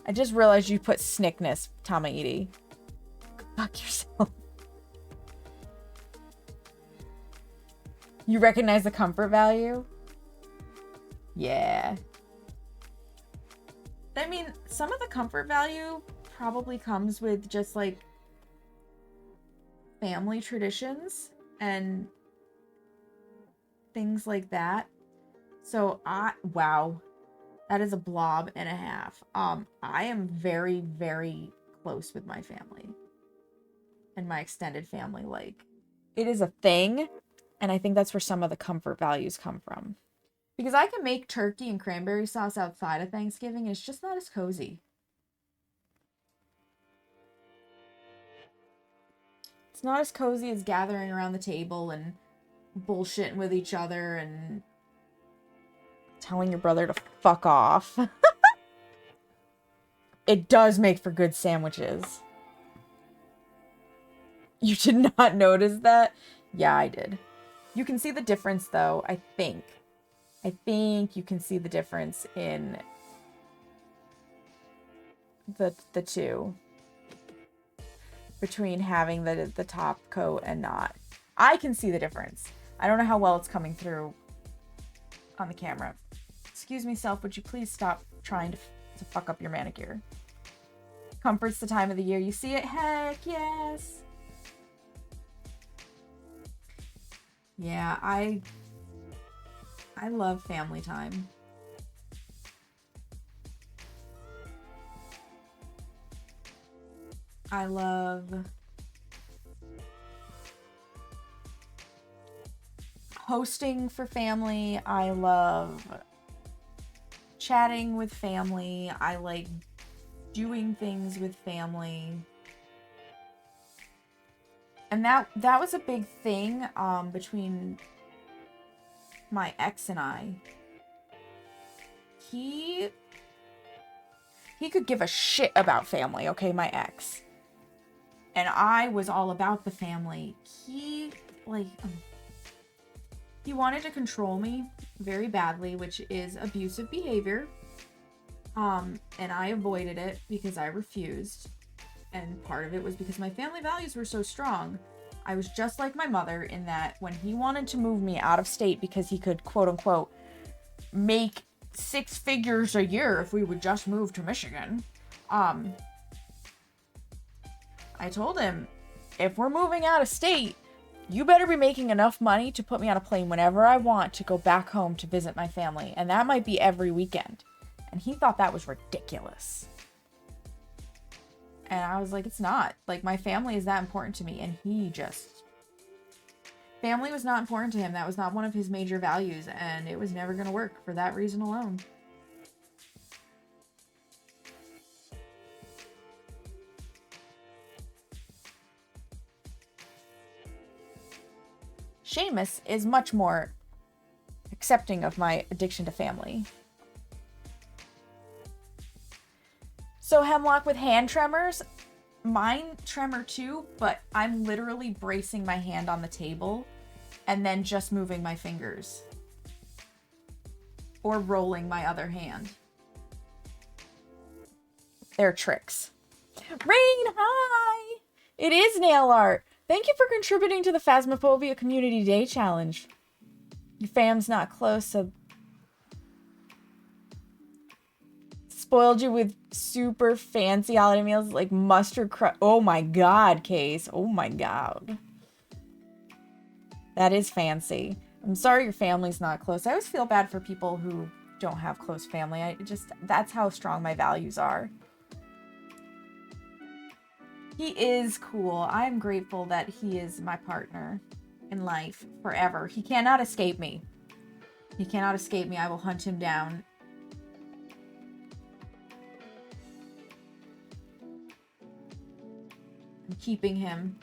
I just realized you put snickness, Tamaiti. Fuck yourself. You recognize the comfort value? Yeah. I mean, some of the comfort value probably comes with just like family traditions and things like that. So wow, that is a blob and a half. I am very, very close with my family and my extended family. Like, it is a thing, and I think that's where some of the comfort values come from. Because I can make turkey and cranberry sauce outside of Thanksgiving, and it's just not as cozy. It's not as cozy as gathering around the table and bullshitting with each other and telling your brother to fuck off. It does make for good sandwiches. You did not notice that? Yeah, I did. You can see the difference, though, I think. I think you can see the difference in the two. Between having the top coat and not. I can see the difference. I don't know how well it's coming through on the camera. Excuse me, self, would you please stop trying to fuck up your manicure? Comfort's the time of the year you see it. Heck yes. Yeah, I love family time. I love hosting for family. I love chatting with family. I like doing things with family. And that was a big thing between my ex and I. He could give a shit about family, okay, my ex. And I was all about the family. He wanted to control me very badly, which is abusive behavior. And I avoided it because I refused. And part of it was because my family values were so strong. I was just like my mother in that when he wanted to move me out of state because he could, quote unquote, make 6 figures a year if we would just move to Michigan. I told him, if we're moving out of state, you better be making enough money to put me on a plane whenever I want to go back home to visit my family. And that might be every weekend. And he thought that was ridiculous. And I was like, it's not. Like, my family is that important to me. And he just... Family was not important to him. That was not one of his major values. And it was never going to work for that reason alone. Seamus is much more accepting of my addiction to family. So Hemlock with hand tremors, mine tremor too, but I'm literally bracing my hand on the table and then just moving my fingers. Or rolling my other hand. They're tricks. Rain, hi! It is nail art. Thank you for contributing to the Phasmophobia Community Day Challenge. Your fam's not close, so... Spoiled you with super fancy holiday meals like mustard crust. Oh my god, Case. Oh my god. That is fancy. I'm sorry your family's not close. I always feel bad for people who don't have close family. That's how strong my values are. He is cool. I'm grateful that he is my partner in life forever. He cannot escape me. He cannot escape me. I will hunt him down. I'm keeping him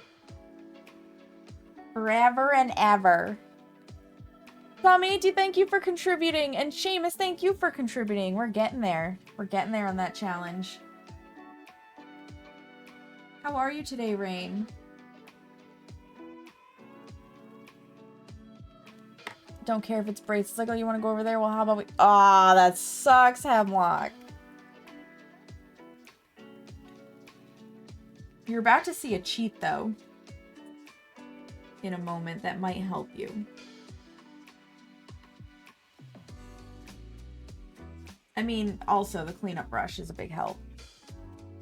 forever and ever. Tomiti, thank you for contributing. And Seamus, thank you for contributing. We're getting there. We're getting there on that challenge. How are you today, Rain? Don't care if it's braids. It's like, oh, you want to go over there? Well, how about we... Ah, that sucks, Hemlock. You're about to see a cheat, though. In a moment that might help you. I mean, also, the cleanup brush is a big help.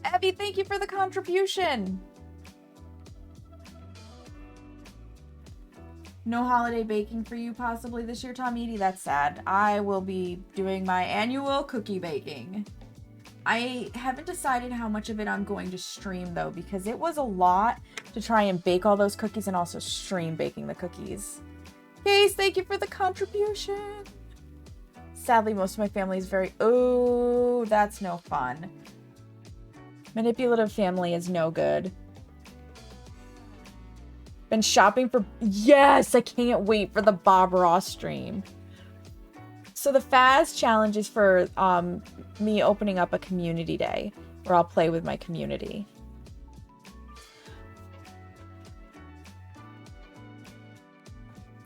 Abby, thank you for the contribution! No holiday baking for you possibly this year, Tom Edie. That's sad. I will be doing my annual cookie baking. I haven't decided how much of it I'm going to stream, though, because it was a lot to try and bake all those cookies and also stream baking the cookies. Case, thank you for the contribution. Sadly, most of my family is very... Oh, that's no fun. Manipulative family is no good. Been shopping for... Yes! I can't wait for the Bob Ross stream. So the Faz challenge is for me opening up a community day where I'll play with my community.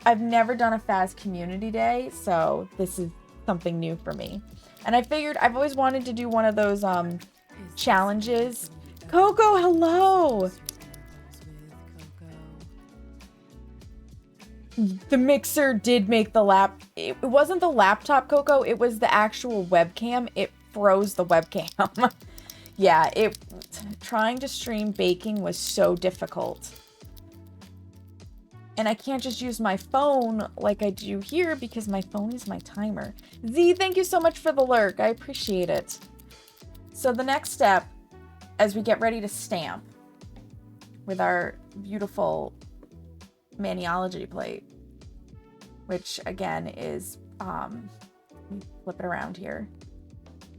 I've never done a Faz community day, so this is something new for me. And I figured I've always wanted to do one of those challenges. Coco, hello! The mixer did make the it wasn't the laptop, Coco, it was the actual webcam. It froze the webcam. Yeah, trying to stream baking was so difficult. And I can't just use my phone like I do here because my phone is my timer. Z, thank you so much for the lurk. I appreciate it. So the next step, as we get ready to stamp with our beautiful Maniology plate, which again is, let me flip it around here.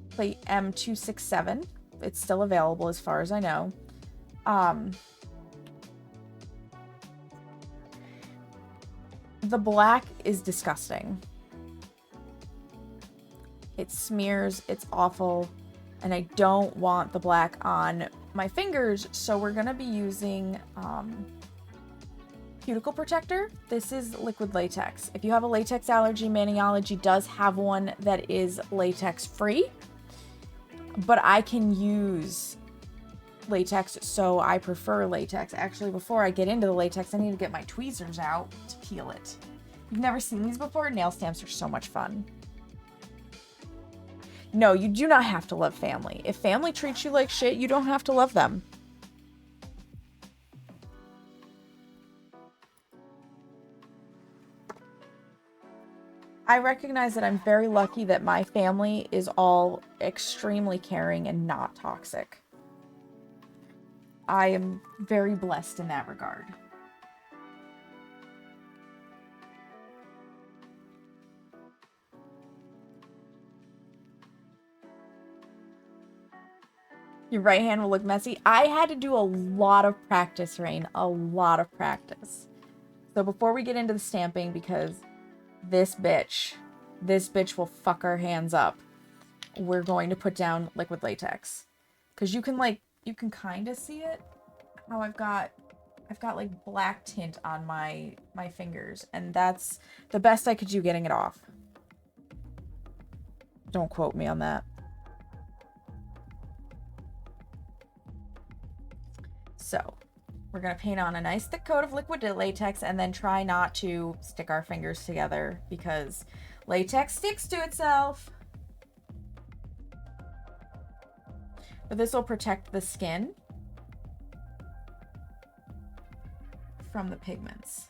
Plate M267. It's still available as far as I know. The black is disgusting. It smears, it's awful, and I don't want the black on my fingers, so we're gonna be using cuticle protector. This is liquid latex. If you have a latex allergy, Maniology does have one that is latex free, but I can use latex, so I prefer latex. Actually, before I get into the latex, I need to get my tweezers out to peel it. You've never seen these before? Nail stamps are so much fun. No, you do not have to love family. If family treats you like shit, you don't have to love them. I recognize that I'm very lucky that my family is all extremely caring and not toxic. I am very blessed in that regard. Your right hand will look messy. I had to do a lot of practice, Rain. A lot of practice. So before we get into the stamping, because this bitch will fuck our hands up, we're going to put down liquid latex. Because you can kind of see it. How I've got like black tint on my fingers, and that's the best I could do getting it off. Don't quote me on that. So we're gonna paint on a nice thick coat of liquid latex and then try not to stick our fingers together because latex sticks to itself. But this will protect the skin from the pigments.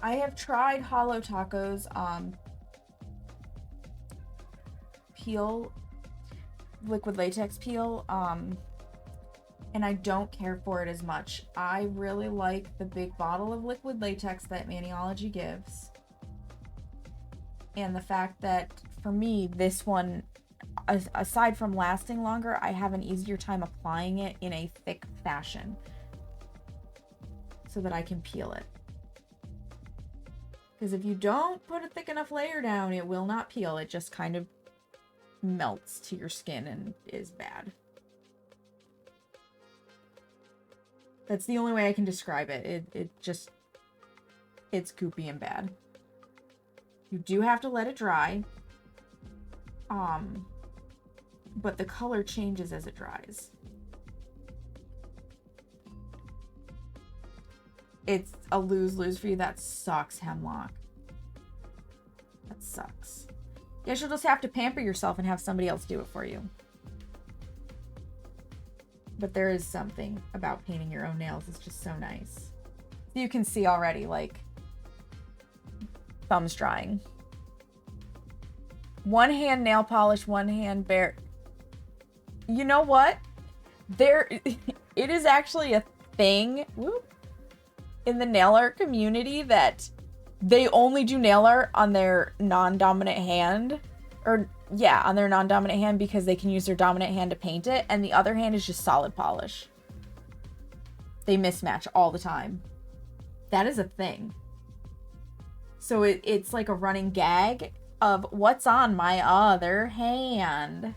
I have tried Hollow Taco's peel, liquid latex peel, and I don't care for it as much. I really like the big bottle of liquid latex that Maniology gives. And the fact that, for me, this one, aside from lasting longer, I have an easier time applying it in a thick fashion so that I can peel it. Because if you don't put a thick enough layer down, it will not peel. It just kind of melts to your skin and is bad. That's the only way I can describe it. It's goopy and bad. You do have to let it dry. But the color changes as it dries. It's a lose-lose for you. That sucks, Hemlock. That sucks. Guess you'll just have to pamper yourself and have somebody else do it for you. But there is something about painting your own nails. It's just so nice. You can see already, like, thumbs drying. One hand nail polish, one hand bare. You know what? It is actually a thing in the nail art community that they only do nail art on their non-dominant hand. Or, yeah, on their non-dominant hand because they can use their dominant hand to paint it. And the other hand is just solid polish. They mismatch all the time. That is a thing. So it's like a running gag of what's on my other hand.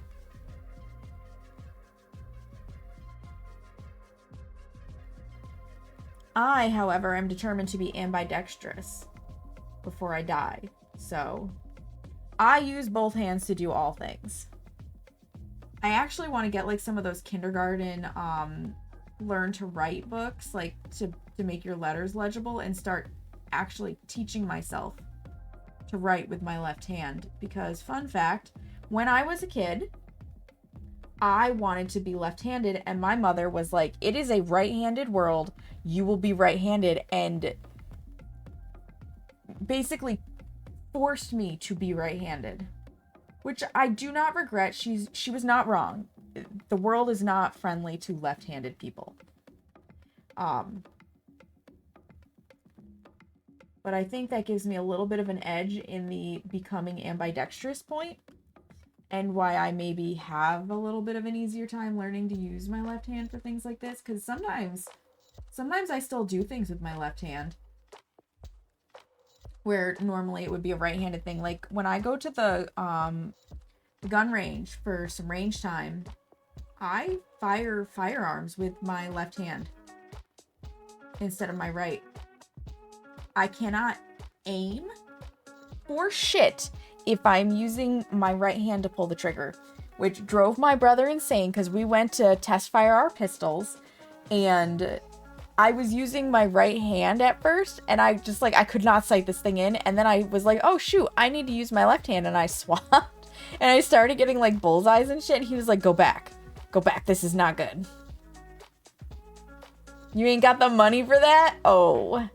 I, however, am determined to be ambidextrous before I die. So I use both hands to do all things. I actually want to get like some of those kindergarten learn to write books, like to make your letters legible, and start actually teaching myself to write with my left hand. Because fun fact, when I was a kid, I wanted to be left-handed, and my mother was like, it is a right-handed world, you will be right-handed, and basically forced me to be right-handed, which I do not regret. She was not wrong. The world is not friendly to left-handed people. But I think that gives me a little bit of an edge in the becoming ambidextrous point, and why I maybe have a little bit of an easier time learning to use my left hand for things like this, because sometimes I still do things with my left hand where normally it would be a right-handed thing. Like when I go to the gun range for some range time, I fire firearms with my left hand instead of my right. I cannot aim for shit if I'm using my right hand to pull the trigger, which drove my brother insane because we went to test fire our pistols and I was using my right hand at first and I just I could not sight this thing in, and then I was like, oh shoot, I need to use my left hand, and I swapped and I started getting like bullseyes and shit, and he was like, go back, this is not good. You ain't got the money for that? Oh.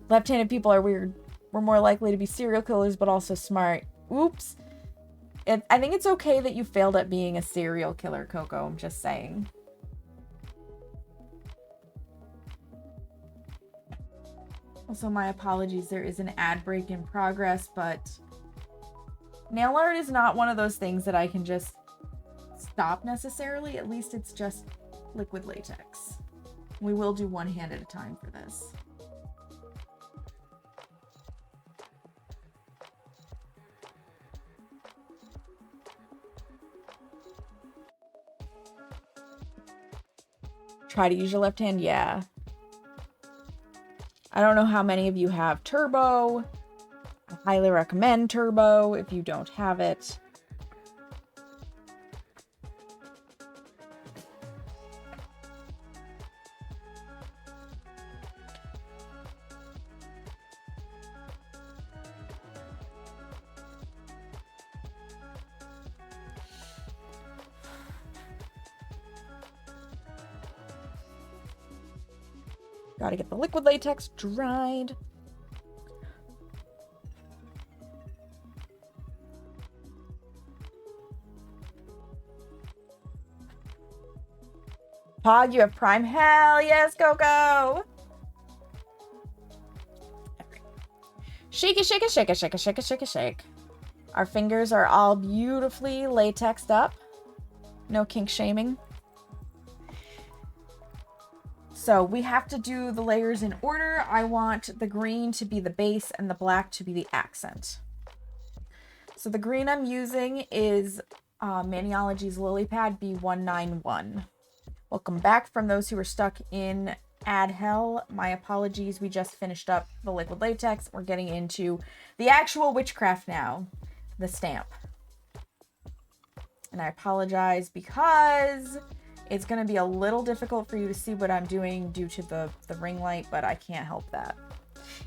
Left-handed people are weird. We're more likely to be serial killers, but also smart. Oops. I think it's okay that you failed at being a serial killer, Coco. I'm just saying. Also, my apologies. There is an ad break in progress, but nail art is not one of those things that I can just stop necessarily. At least it's just liquid latex. We will do one hand at a time for this. Try to use your left hand, yeah. I don't know how many of you have Turbo. I highly recommend Turbo if you don't have it. Gotta get the liquid latex dried. Pog, you have Prime? Hell yes, Coco! Shake it, shake it, shake it, shake it, shake it, shake it, shake. Our fingers are all beautifully latexed up. No kink shaming. So we have to do the layers in order. I want the green to be the base and the black to be the accent. So the green I'm using is Maniology's Lily Pad B191. Welcome back from those who were stuck in ad hell. My apologies. We just finished up the liquid latex. We're getting into the actual witchcraft now, the stamp. And I apologize because it's going to be a little difficult for you to see what I'm doing due to the ring light, but I can't help that.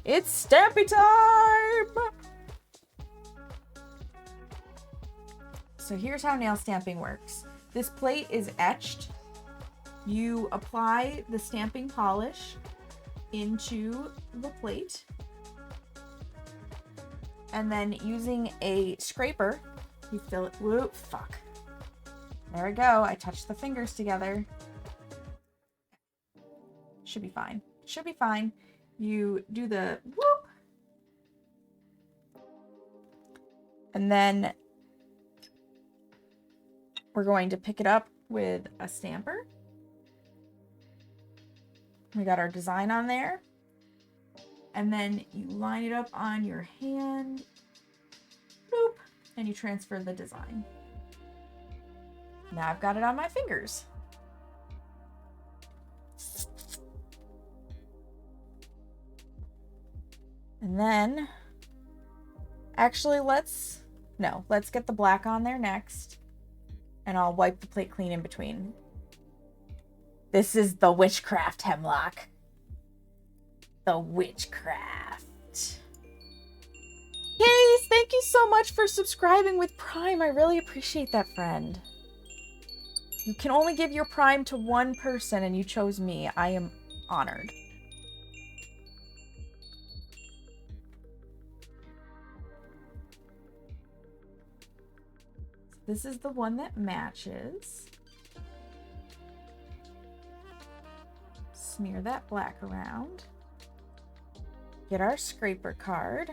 It's stampy time! So here's how nail stamping works. This plate is etched. You apply the stamping polish into the plate. And then using a scraper, you fill it. Whoop, fuck. There we go. I touched the fingers together. Should be fine. Should be fine. You do the whoop. And then we're going to pick it up with a stamper. We got our design on there. And then you line it up on your hand. Boop. And you transfer the design. Now I've got it on my fingers. And then, actually let's get the black on there next. And I'll wipe the plate clean in between. This is the witchcraft, Hemlock. The witchcraft. Case, thank you so much for subscribing with Prime. I really appreciate that, friend. You can only give your Prime to one person, and you chose me. I am honored. This is the one that matches. Smear that black around. Get our scraper card.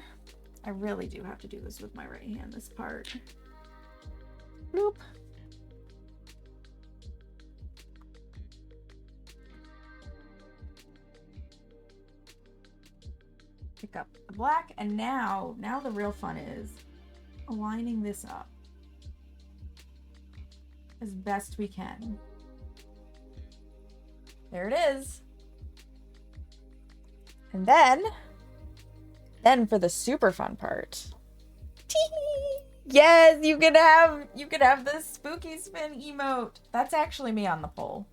I really do have to do this with my right hand, this part. Bloop. Pick up the black, and now the real fun is aligning this up as best we can. There it is. And then for the super fun part. Tee-hee! Yes, you can have this spooky spin emote. That's actually me on the pole.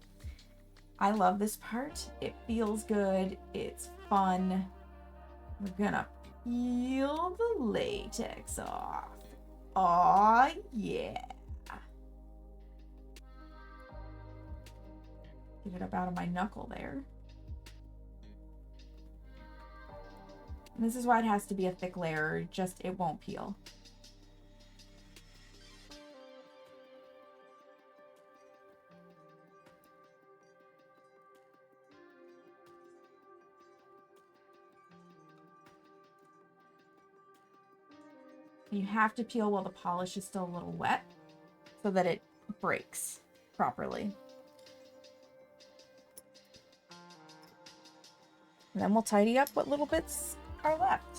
I love this part. It feels good. It's fun. We're gonna peel the latex off. Aw, yeah. Get it up out of my knuckle there. And this is why it has to be a thick layer, just it won't peel. You have to peel while the polish is still a little wet so that it breaks properly. And then we'll tidy up what little bits are left.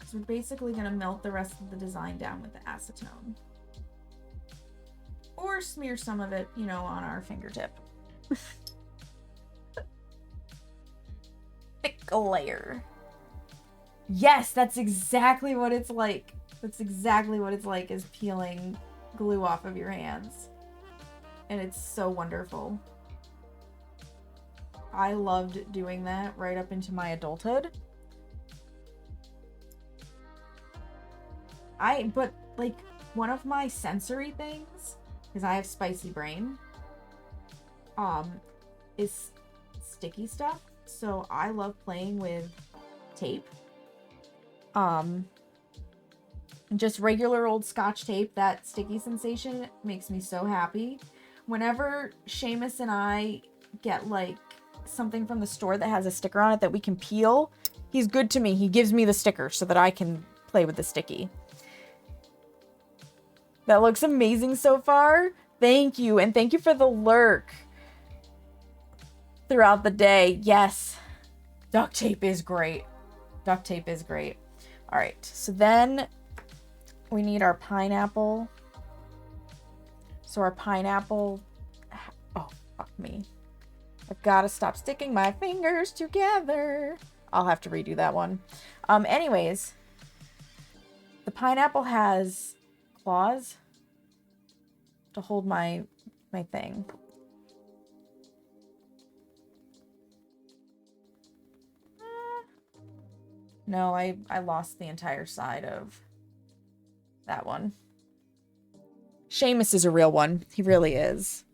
So we're basically going to melt the rest of the design down with the acetone. Or smear some of it, you know, on our fingertip. Thick layer. Yes, that's exactly what it's like. That's exactly what it's like, is peeling glue off of your hands. And it's so wonderful. I loved doing that right up into my adulthood. But like, one of my sensory things, because I have spicy brain, is sticky stuff. So I love playing with tape. Just regular old Scotch tape, that sticky sensation makes me so happy. Whenever Seamus and I get like something from the store that has a sticker on it that we can peel, He's good to me. He gives me the sticker so that I can play with the sticky. That looks amazing so far. Thank you. And thank you for the lurk throughout the day. Yes. Duct tape is great. Duct tape is great. All right. So then we need our pineapple. So our pineapple... Oh, fuck me. I've got to stop sticking my fingers together. I'll have to redo that one. Anyways, the pineapple has claws to hold my thing. No, I lost the entire side of that one. Seamus is a real one. He really is.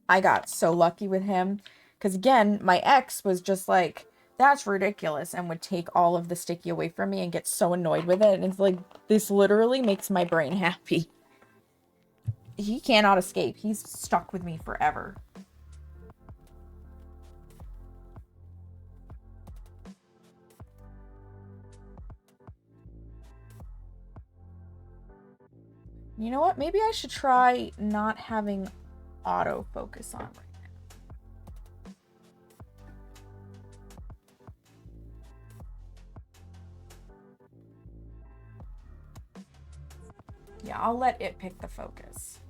I got so lucky with him. Because again, my ex was just like, that's ridiculous, and would take all of the sticky away from me and get so annoyed with it. And it's like, this literally makes my brain happy. He cannot escape. He's stuck with me forever. You know what? Maybe I should try not having autofocus on right now. Yeah, I'll let it pick the focus.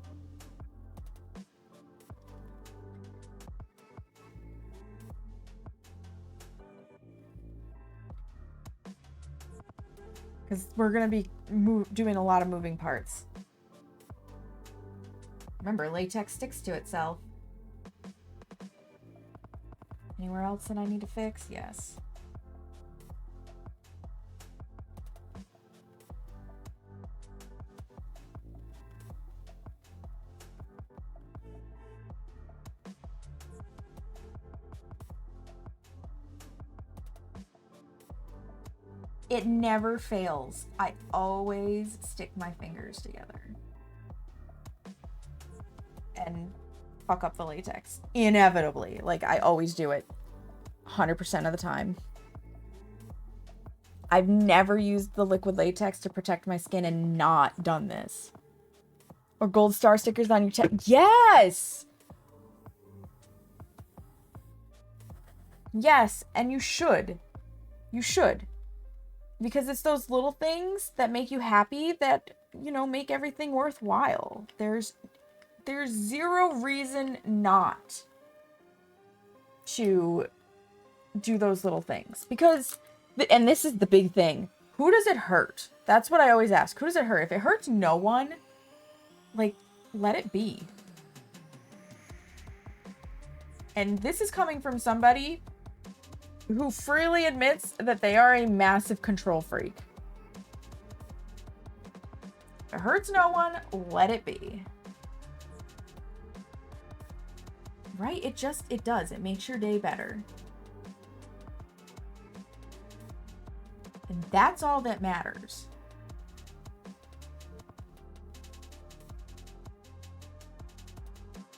Because we're going to be doing a lot of moving parts. Remember, latex sticks to itself. Anywhere else that I need to fix? Yes. It never fails. I always stick my fingers together. And fuck up the latex. Inevitably. Like, I always do it. 100% of the time. I've never used the liquid latex to protect my skin and not done this. Or gold star stickers on your chest. Yes! Yes, and you should. You should. Because it's those little things that make you happy that, you know, make everything worthwhile. There's zero reason not to do those little things. Because, and this is the big thing, who does it hurt? That's what I always ask. Who does it hurt? If it hurts no one, like, let it be. And this is coming from somebody who freely admits that they are a massive control freak. If it hurts no one, let it be. Right? It does. It makes your day better. And that's all that matters.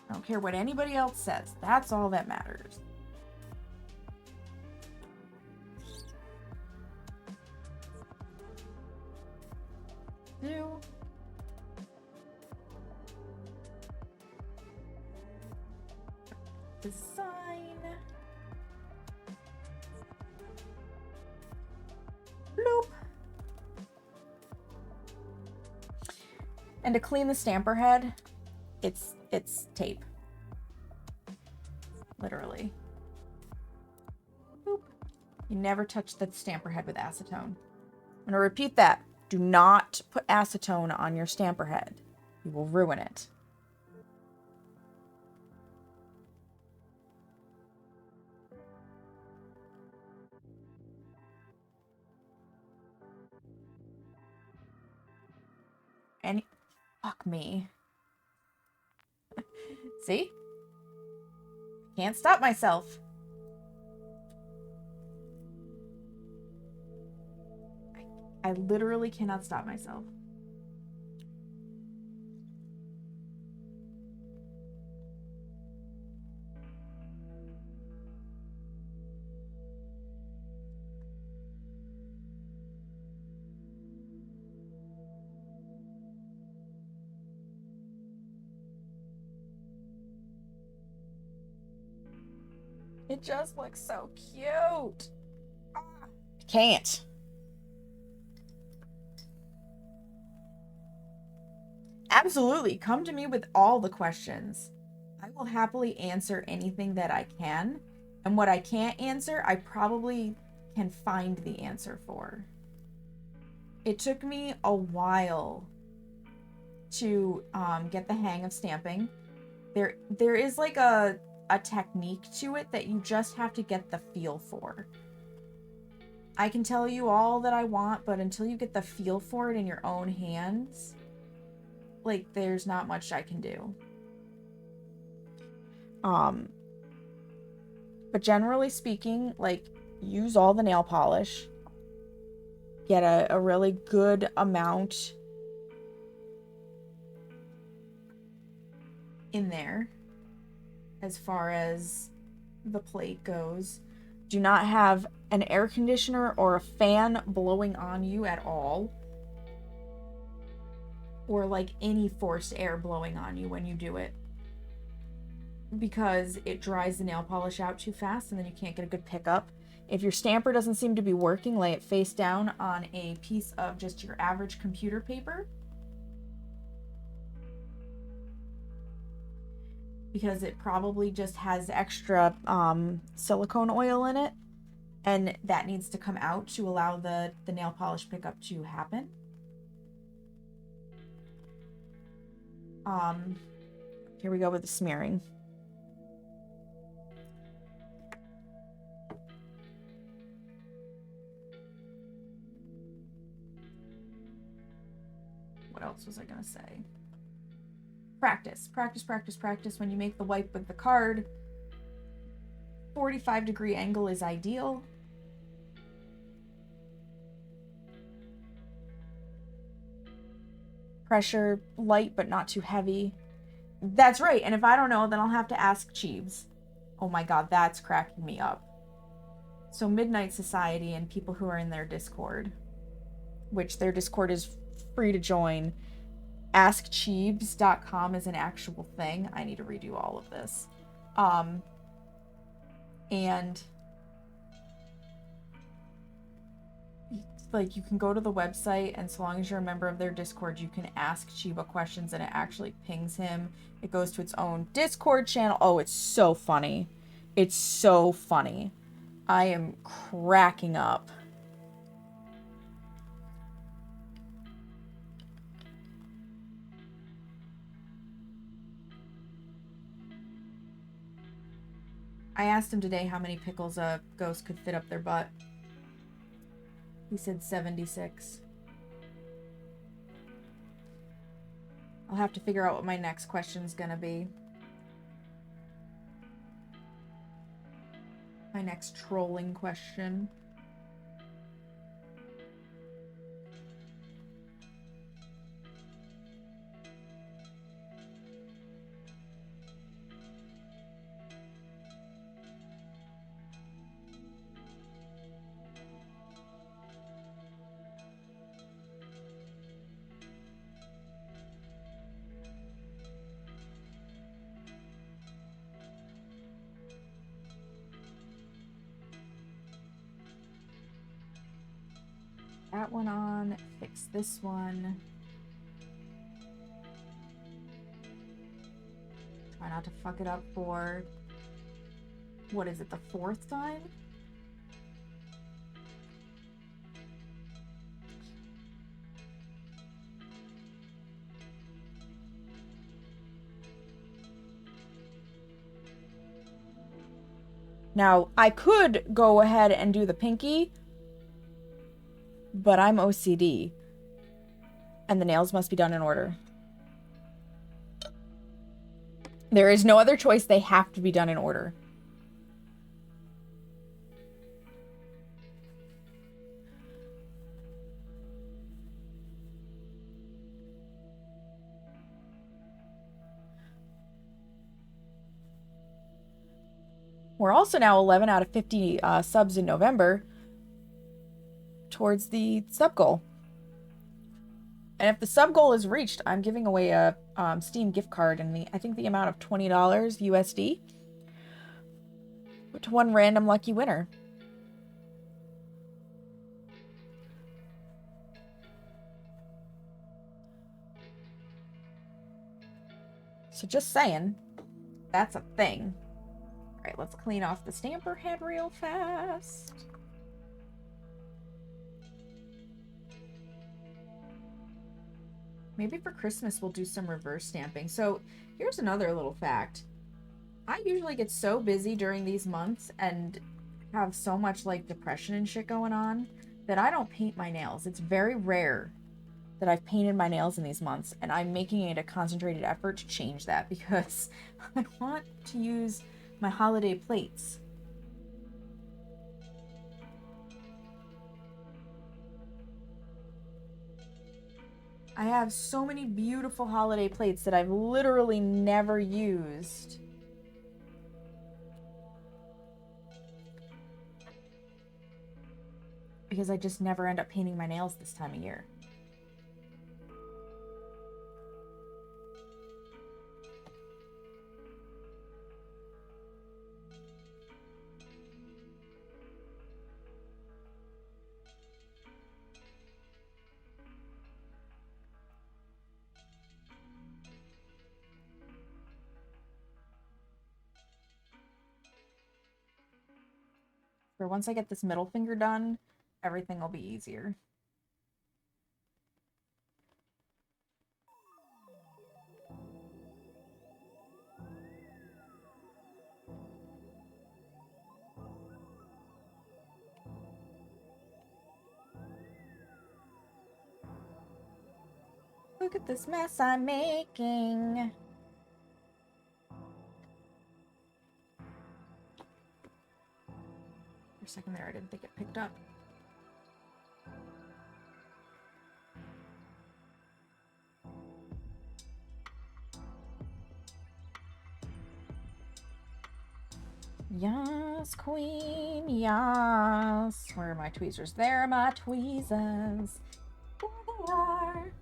I don't care what anybody else says. That's all that matters. Design. Bloop. And to clean the stamper head, it's tape. Literally. Boop. You never touch the stamper head with acetone. I'm going to repeat that. Do not put acetone on your stamper head. You will ruin it. And fuck me. See? Can't stop myself. I literally cannot stop myself. It just looks so cute. Can't. Absolutely. Come to me with all the questions. I will happily answer anything that I can. And what I can't answer, I probably can find the answer for. It took me a while to get the hang of stamping. There is like a technique to it that you just have to get the feel for. I can tell you all that I want, but until you get the feel for it in your own hands, like, there's not much I can do. But generally speaking, like, use all the nail polish. Get a really good amount in there as far as the plate goes. Do not have an air conditioner or a fan blowing on you at all, or like any forced air blowing on you when you do it, because it dries the nail polish out too fast and then you can't get a good pickup. If your stamper doesn't seem to be working, lay it face down on a piece of just your average computer paper, because it probably just has extra silicone oil in it, and that needs to come out to allow the nail polish pickup to happen. Here we go with the smearing. What else was I gonna say? Practice. When you make the wipe with the card, 45-degree angle is ideal. Pressure light but not too heavy. That's right, and if I don't know, then I'll have to ask Cheebs. Oh my god, that's cracking me up. So Midnight Society and people who are in their Discord, which their Discord is free to join. AskCheebs.com is an actual thing. I need to redo all of this. And like, you can go to the website, and so long as you're a member of their Discord, you can ask Chiba questions and it actually pings him. It goes to its own Discord channel. Oh, it's so funny. It's so funny. I am cracking up. I asked him today how many pickles a ghost could fit up their butt. He said 76. I'll have to figure out what my next question's gonna be. My next trolling question. That one on, fix this one. Try not to fuck it up for, what is it, the 4th time? Now, I could go ahead and do the pinky, but I'm OCD, and the nails must be done in order. There is no other choice. They have to be done in order. We're also now 11 out of 50 subs in November towards the sub goal. And if the sub goal is reached, I'm giving away a Steam gift card in I think the amount of $20 USD. to one random lucky winner. So just saying, that's a thing. All right, let's clean off the stamper head real fast. Maybe for Christmas we'll do some reverse stamping. So here's another little fact. I usually get so busy during these months and have so much like depression and shit going on that I don't paint my nails. It's very rare that I've painted my nails in these months, and I'm making it a concentrated effort to change that because I want to use my holiday plates. I have so many beautiful holiday plates that I've literally never used. Because I just never end up painting my nails this time of year. So once I get this middle finger done, everything will be easier. Look at this mess I'm making. For a second there, I didn't think it picked up. Yes, queen, yes. Where are my tweezers? There are my tweezers. There they are.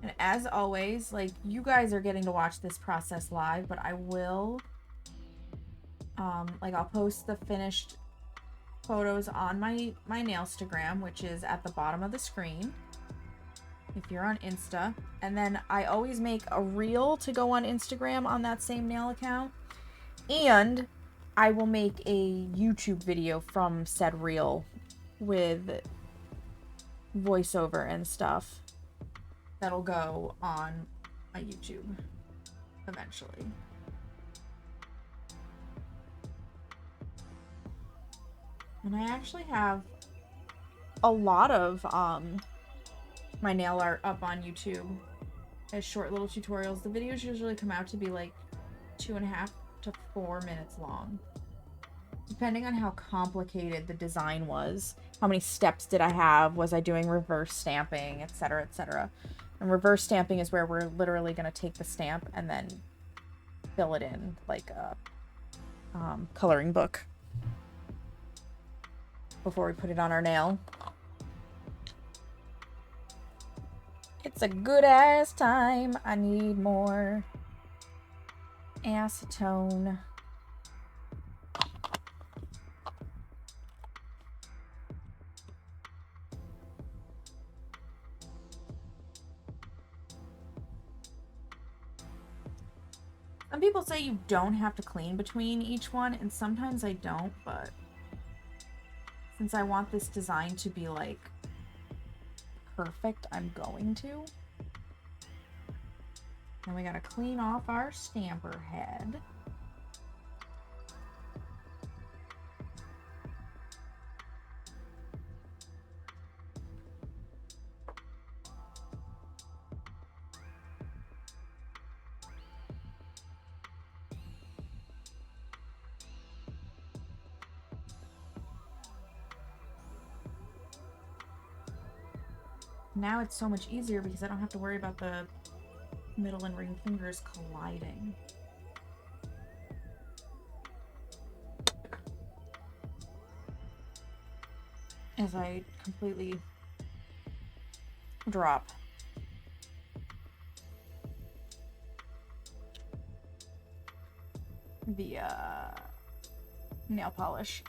And as always, like, you guys are getting to watch this process live, but I will, like, I'll post the finished photos on my Nailstagram, which is at the bottom of the screen if you're on Insta. And then I always make a reel to go on Instagram on that same nail account. And I will make a YouTube video from said reel with voiceover and stuff that'll go on my YouTube eventually. And I actually have a lot of my nail art up on YouTube as short little tutorials. The videos usually come out to be like 2.5 to 4 minutes long, depending on how complicated the design was. How many steps did I have? Was I doing reverse stamping, etc., etc.? And reverse stamping is where we're literally going to take the stamp and then fill it in like a coloring book before we put it on our nail. It's a good ass time. I need more acetone. Some people say you don't have to clean between each one, and sometimes I don't, but since I want this design to be like perfect, I'm going to. Then we gotta clean off our stamper head. Now it's so much easier because I don't have to worry about the middle and ring fingers colliding. As I completely drop the nail polish.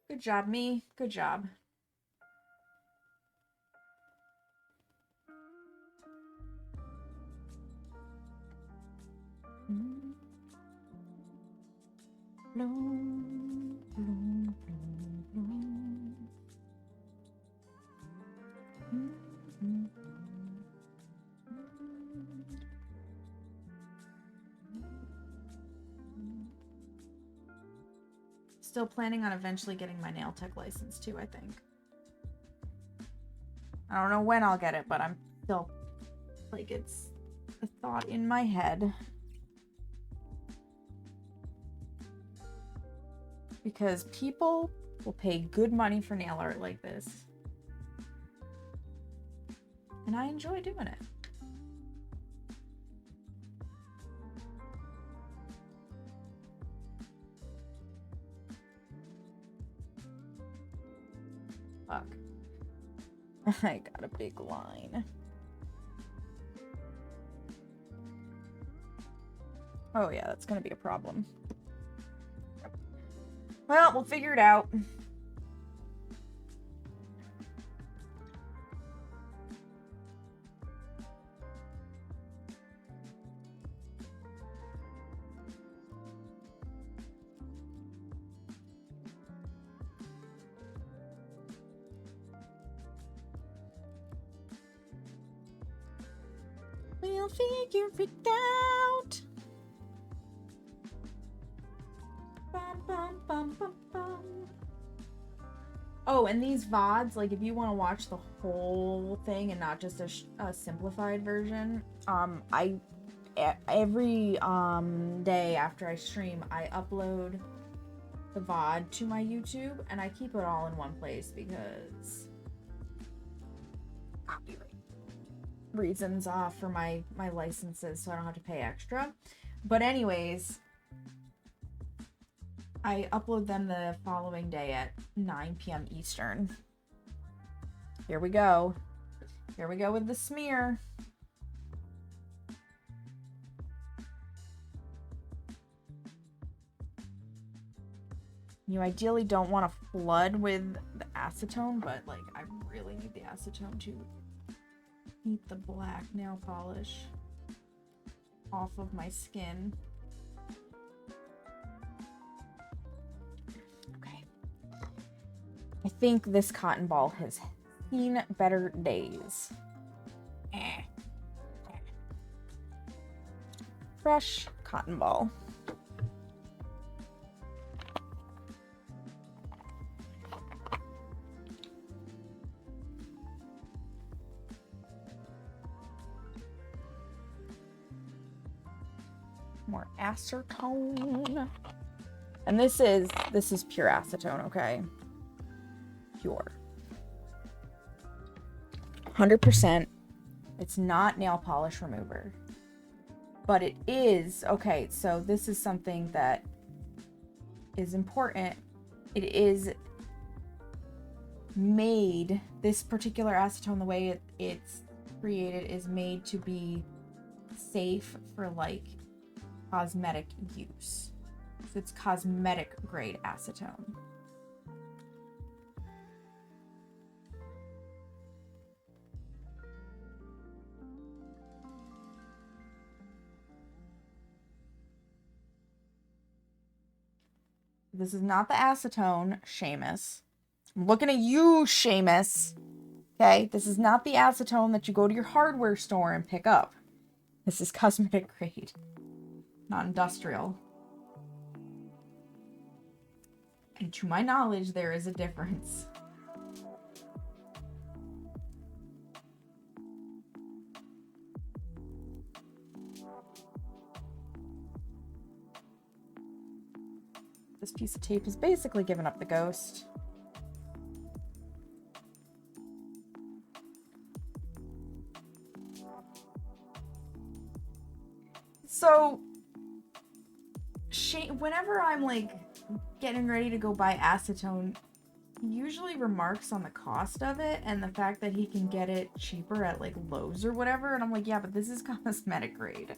Good job, me. Good job. Still planning on eventually getting my nail tech license too, I think. I don't know when I'll get it, but I'm still, like, it's a thought in my head. Because people will pay good money for nail art like this. And I enjoy doing it. Fuck. I got a big line. Oh yeah, that's gonna be a problem. Well, we'll figure it out. We'll figure it out. Bum, bum, bum, bum, bum. Oh, and these VODs, like if you want to watch the whole thing and not just a simplified version, every day after I stream, I upload the VOD to my YouTube and I keep it all in one place because copyright reasons for my licenses, so I don't have to pay extra. But anyways, I upload them the following day at 9 p.m. Eastern. Here we go. Here we go with the smear. You ideally don't want to flood with the acetone, but like I really need the acetone to eat the black nail polish off of my skin. Okay. I think this cotton ball has seen better days. Fresh cotton ball. More acetone. And this is pure acetone, okay? Pure. 100%. It's not nail polish remover. But it is, okay, so this is something that is important. It is made, this particular acetone, the way it's created, is made to be safe for like cosmetic use. So it's cosmetic grade acetone. This is not the acetone, Seamus. I'm looking at you, Seamus. Okay, this is not the acetone that you go to your hardware store and pick up. This is cosmetic grade. Not industrial. And to my knowledge, there is a difference. This piece of tape is basically giving up the ghost. So, whenever I'm like getting ready to go buy acetone, he usually remarks on the cost of it and the fact that he can get it cheaper at like Lowe's or whatever. And I'm like, yeah, but this is cosmetic grade.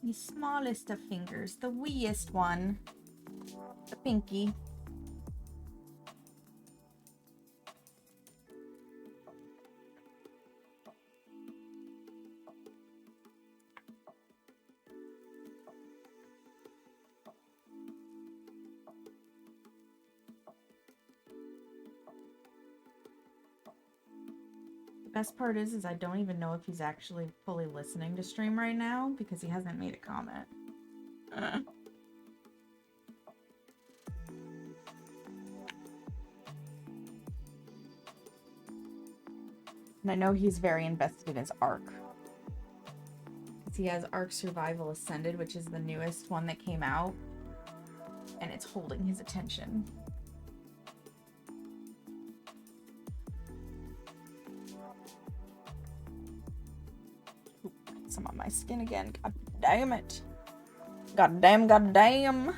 The smallest of fingers, the weeest one, the pinky. Best part is I don't even know if he's actually fully listening to stream right now because he hasn't made a comment. And I know he's very invested in his Ark. Because he has Ark Survival Ascended, which is the newest one that came out. And it's holding his attention. Some on my skin again. God damn it. God damn, god damn.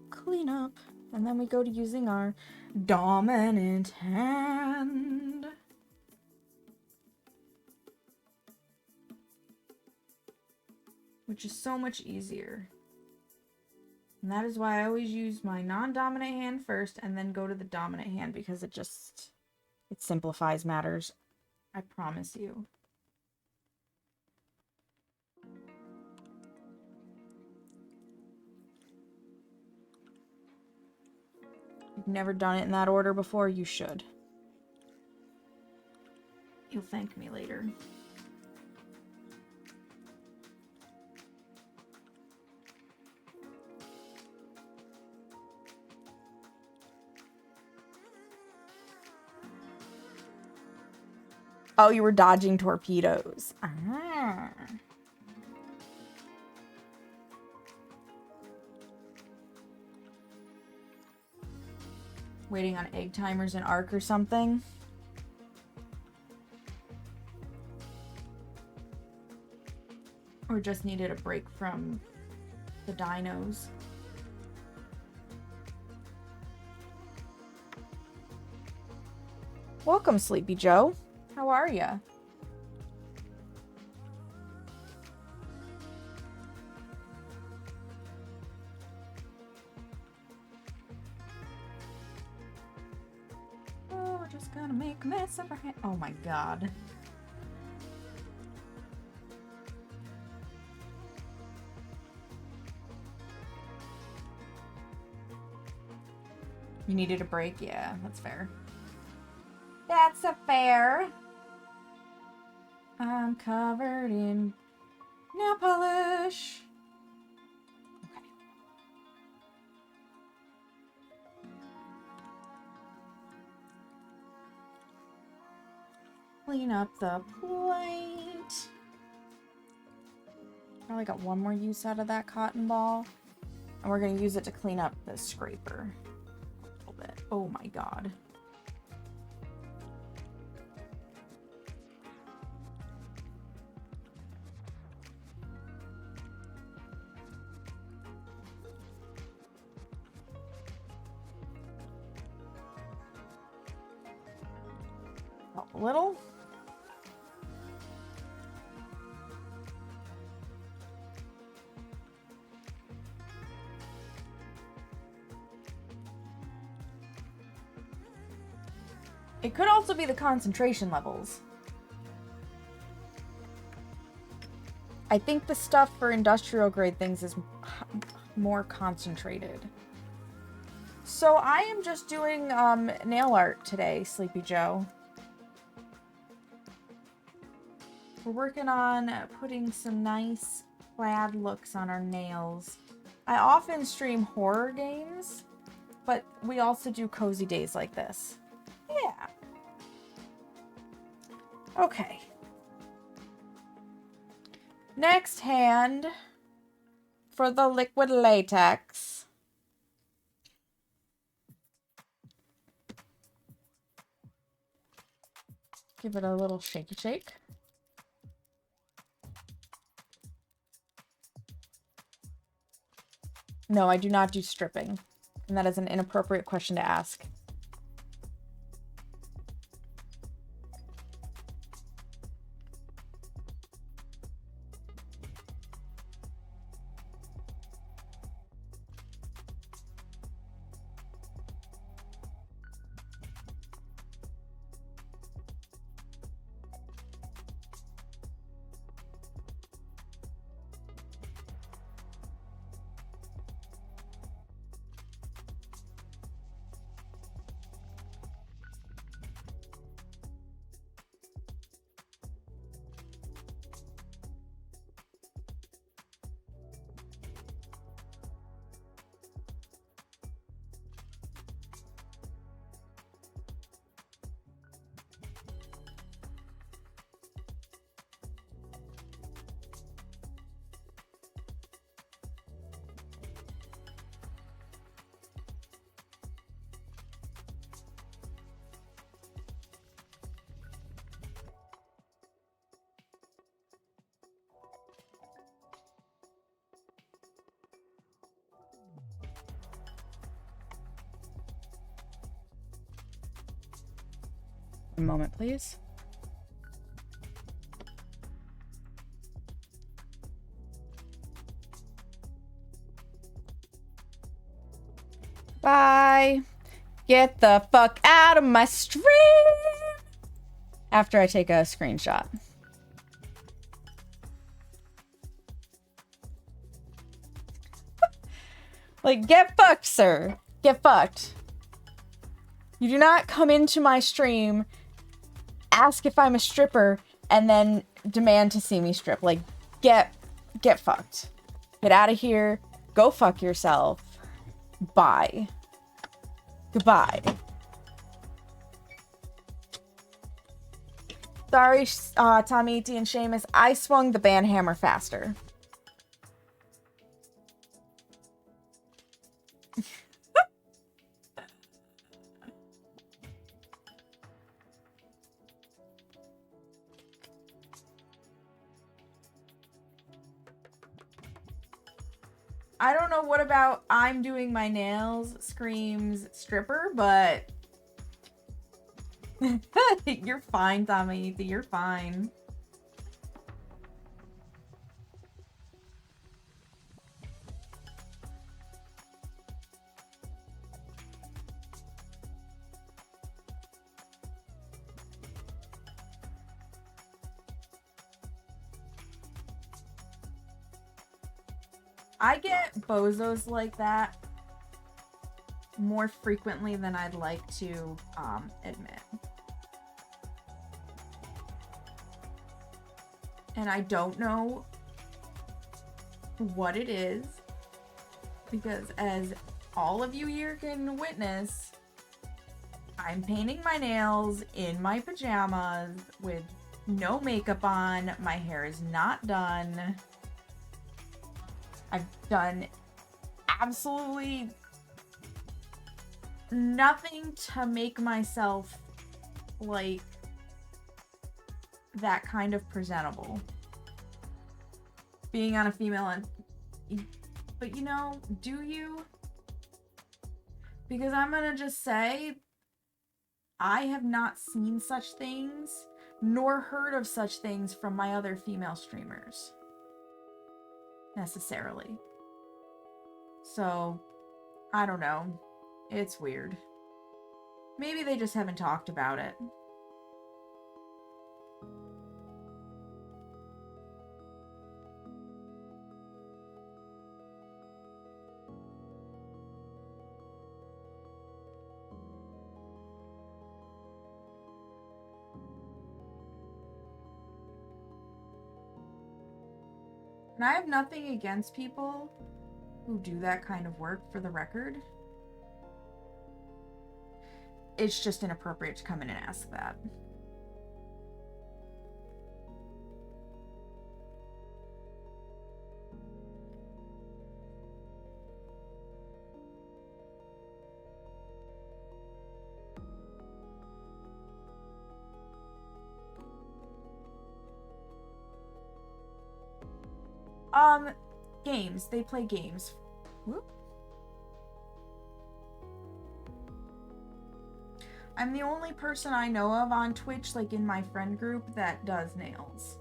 Clean up, and then we go to using our dominant hand, which is so much easier. And that is why I always use my non-dominant hand first and then go to the dominant hand, because it simplifies matters. I promise you. You've never done it in that order before, you should. You'll thank me later. Oh, you were dodging torpedoes. Ah. Waiting on egg timers in Ark or something. Or just needed a break from the dinos. Welcome, Sleepy Joe. How are ya? Oh, we're just gonna make a mess of our hand. Oh my god. You needed a break? Yeah, that's fair. That's a fair. I'm covered in nail polish. Okay. Clean up the plate. Probably got one more use out of that cotton ball. And we're going to use it to clean up the scraper a little bit. Oh my god. A little. It could also be the concentration levels. I think the stuff for industrial grade things is more concentrated. So I am just doing nail art today, Sleepy Joe. We're working on putting some nice plaid looks on our nails. I often stream horror games, but we also do cozy days like this. Yeah. Okay. Next hand for the liquid latex. Give it a little shaky shake. No, I do not do stripping. And that is an inappropriate question to ask. A moment, please. Bye. Get the fuck out of my stream. After I take a screenshot. Like, get fucked, sir. Get fucked. You do not come into my stream, ask if I'm a stripper, and then demand to see me strip. Like, get fucked. Get out of here. Go fuck yourself. Bye. Goodbye. Sorry, Tommy, E.T., and Seamus. I swung the band hammer faster. I don't know what about I'm doing my nails screams stripper, but you're fine, Tommy. You're fine. I get bozos like that more frequently than I'd like to admit. And I don't know what it is, because as all of you here can witness, I'm painting my nails in my pajamas with no makeup on. My hair is not done. I've done absolutely nothing to make myself like that kind of presentable. Being on a female and, but you know, do you? Because I'm gonna just say, I have not seen such things, nor heard of such things from my other female streamers. Necessarily. So, I don't know. It's weird. Maybe they just haven't talked about it. And I have nothing against people who do that kind of work, for the record. It's just inappropriate to come in and ask that. Games. They play games. Whoop. I'm the only person I know of on Twitch, like in my friend group, that does nails.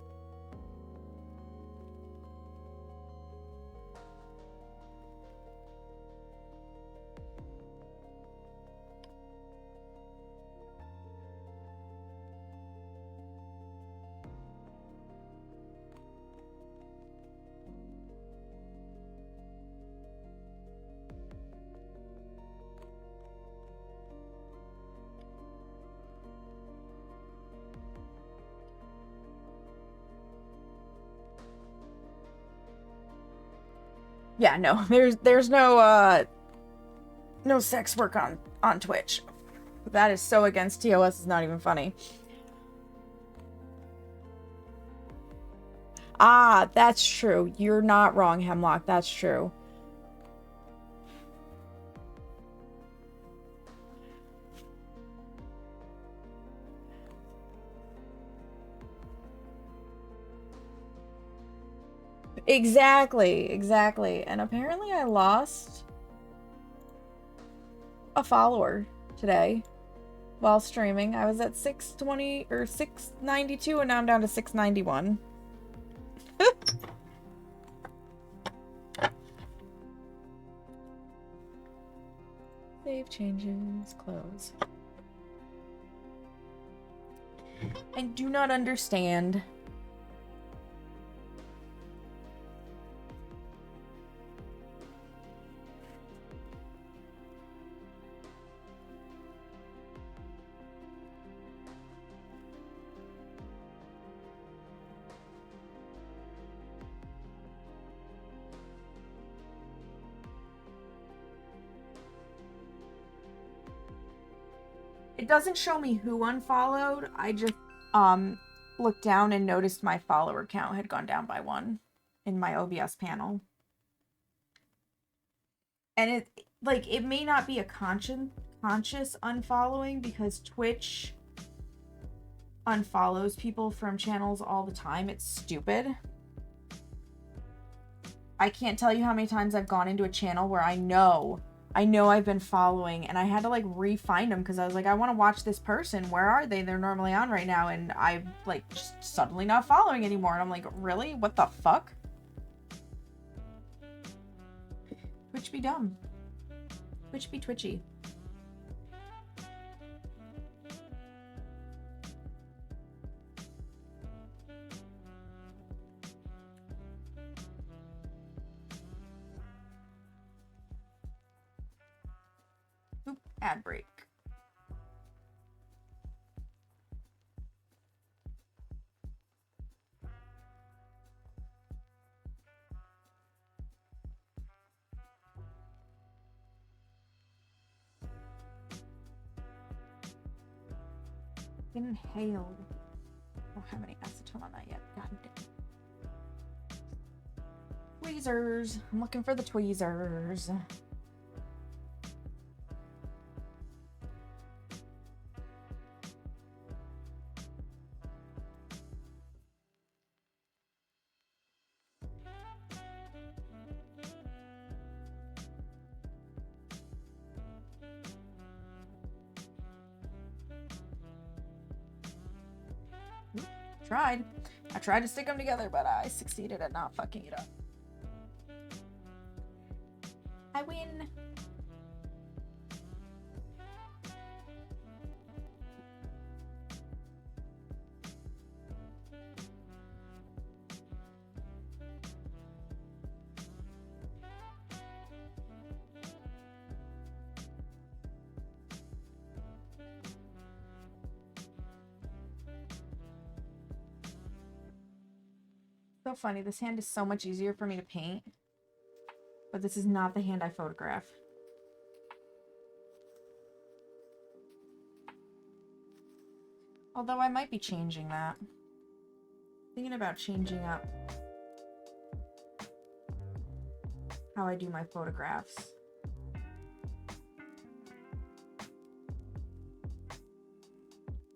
Yeah, no, there's no no sex work on Twitch. That is so against TOS, it's not even funny. Ah, that's true. You're not wrong, Hemlock. That's true. Exactly. And apparently I lost a follower today while streaming. I was at 620 or 692 and now I'm down to 691. Save changes, close. I do not understand. It doesn't show me who unfollowed. I just looked down and noticed my follower count had gone down by 1 in my OBS panel. And it may not be a conscious unfollowing, because Twitch unfollows people from channels all the time. It's stupid. I can't tell you how many times I've gone into a channel where I know I've been following, and I had to like re-find them because I was like, I want to watch this person. Where are they? They're normally on right now, and I'm like just suddenly not following anymore. And I'm like, really? What the fuck? Twitch be dumb. Twitch be twitchy. Oop, ad break. Inhaled. I don't have any acetone on that yet. God damn. Tweezers. I'm looking for the tweezers. I tried to stick them together, but I succeeded at not fucking it up. I win. So funny. This hand is so much easier for me to paint. But this is not the hand I photograph. Although I might be changing that. Thinking about changing up how I do my photographs.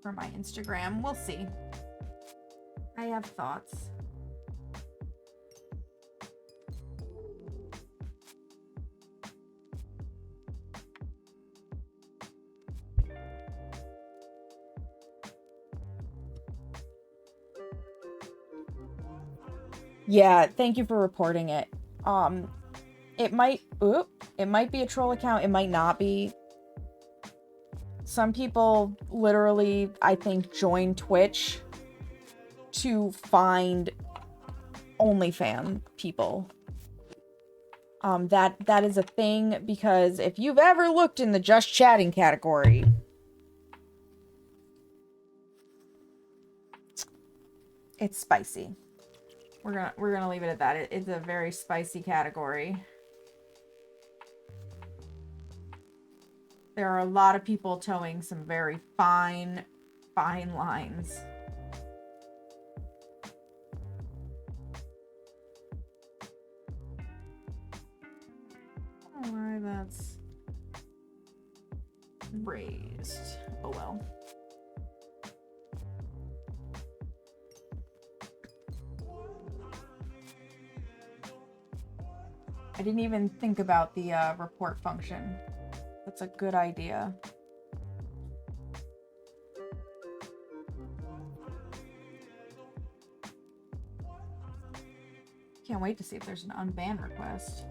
For my Instagram. We'll see. I have thoughts. Yeah, thank you for reporting it. It might be a troll account, it might not be. Some people literally, I think, join Twitch to find OnlyFans people. That is a thing, because if you've ever looked in the just chatting category, it's spicy. We're gonna leave it at that. It's a very spicy category. There are a lot of people towing some very fine lines. I don't know why that's raised. Oh well. I didn't even think about the report function. That's a good idea. Can't wait to see if there's an unban request.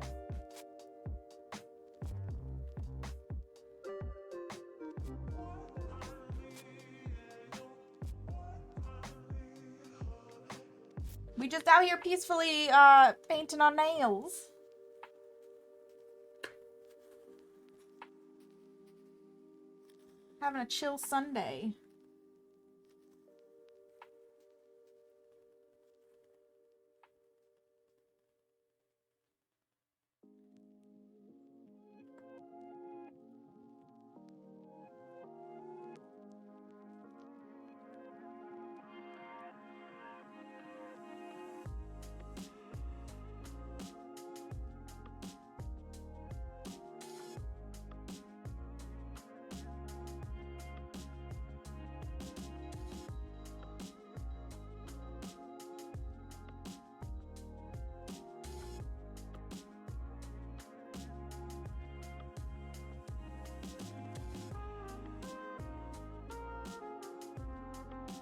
We just out here peacefully painting our nails. Having a chill Sunday.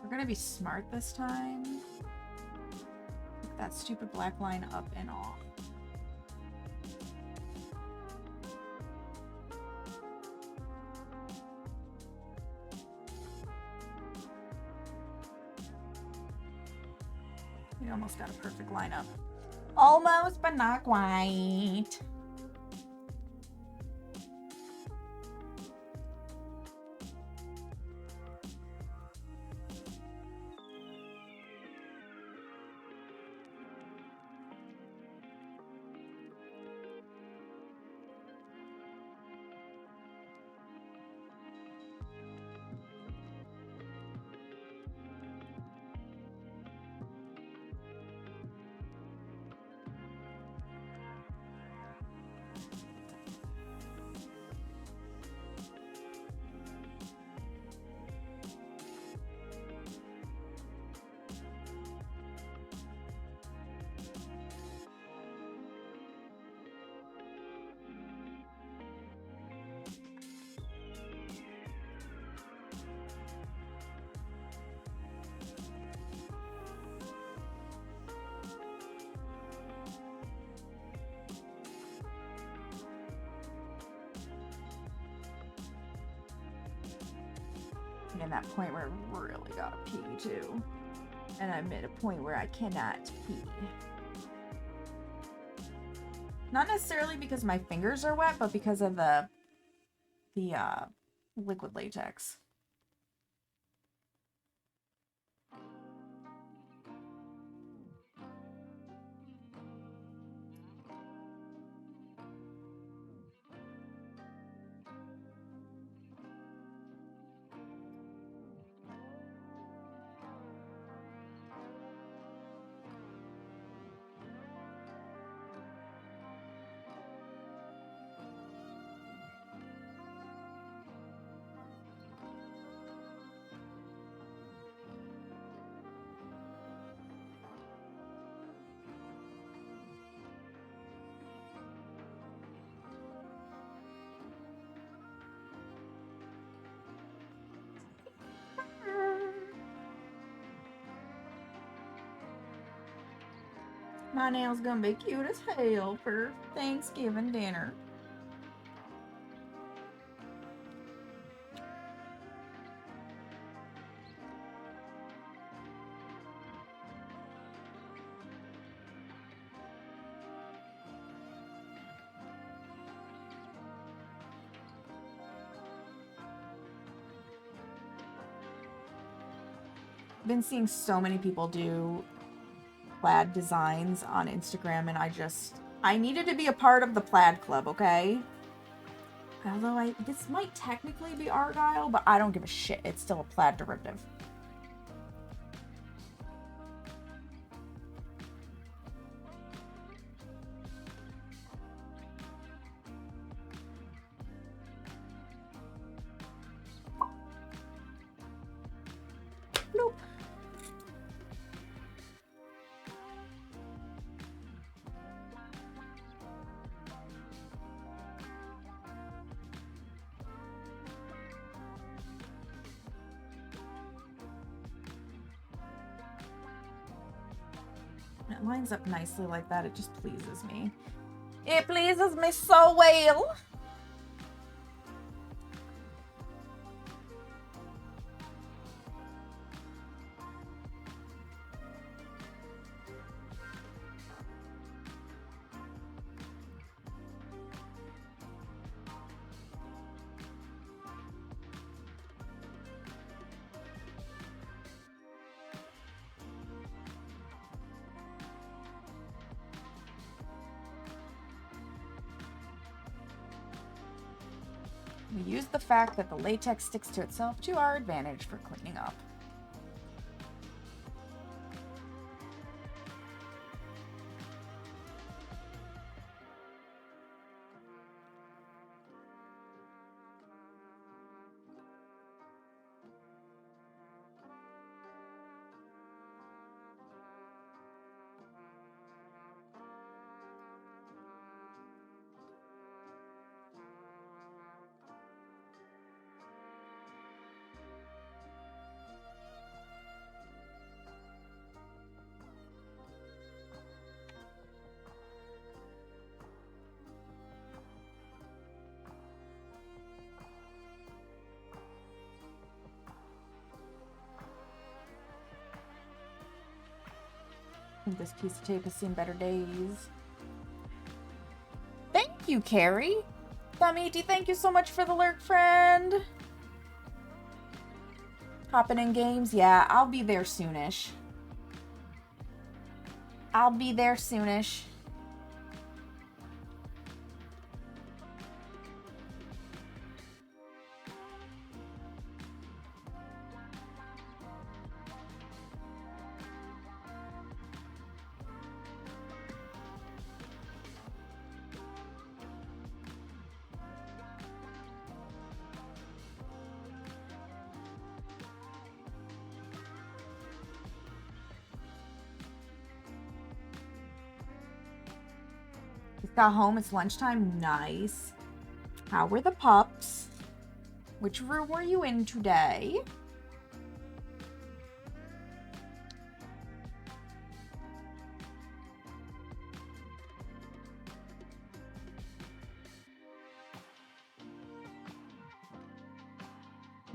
We're gonna be smart this time. Pick that stupid black line up and off. We almost got a perfect lineup. Almost, but not quite. In that point where I really gotta pee too. And I'm at a point where I cannot pee. Not necessarily because my fingers are wet, but because of the liquid latex. My nail's gonna be cute as hell for Thanksgiving dinner. Been seeing so many people do plaid designs on Instagram, and I needed to be a part of the plaid club, okay? Although this might technically be argyle, but I don't give a shit. It's still a plaid derivative. Nope. It lines up nicely like that. It just pleases me. It pleases me so well. We use the fact that the latex sticks to itself to our advantage for cleaning up. This piece of tape has seen better days. Thank you, Carrie. Thummity, thank you so much for the lurk, friend. Hopping in games? Yeah, I'll be there soonish. I'll be there soonish. Got home, it's lunchtime. Nice. How were the pups? Which room were you in today?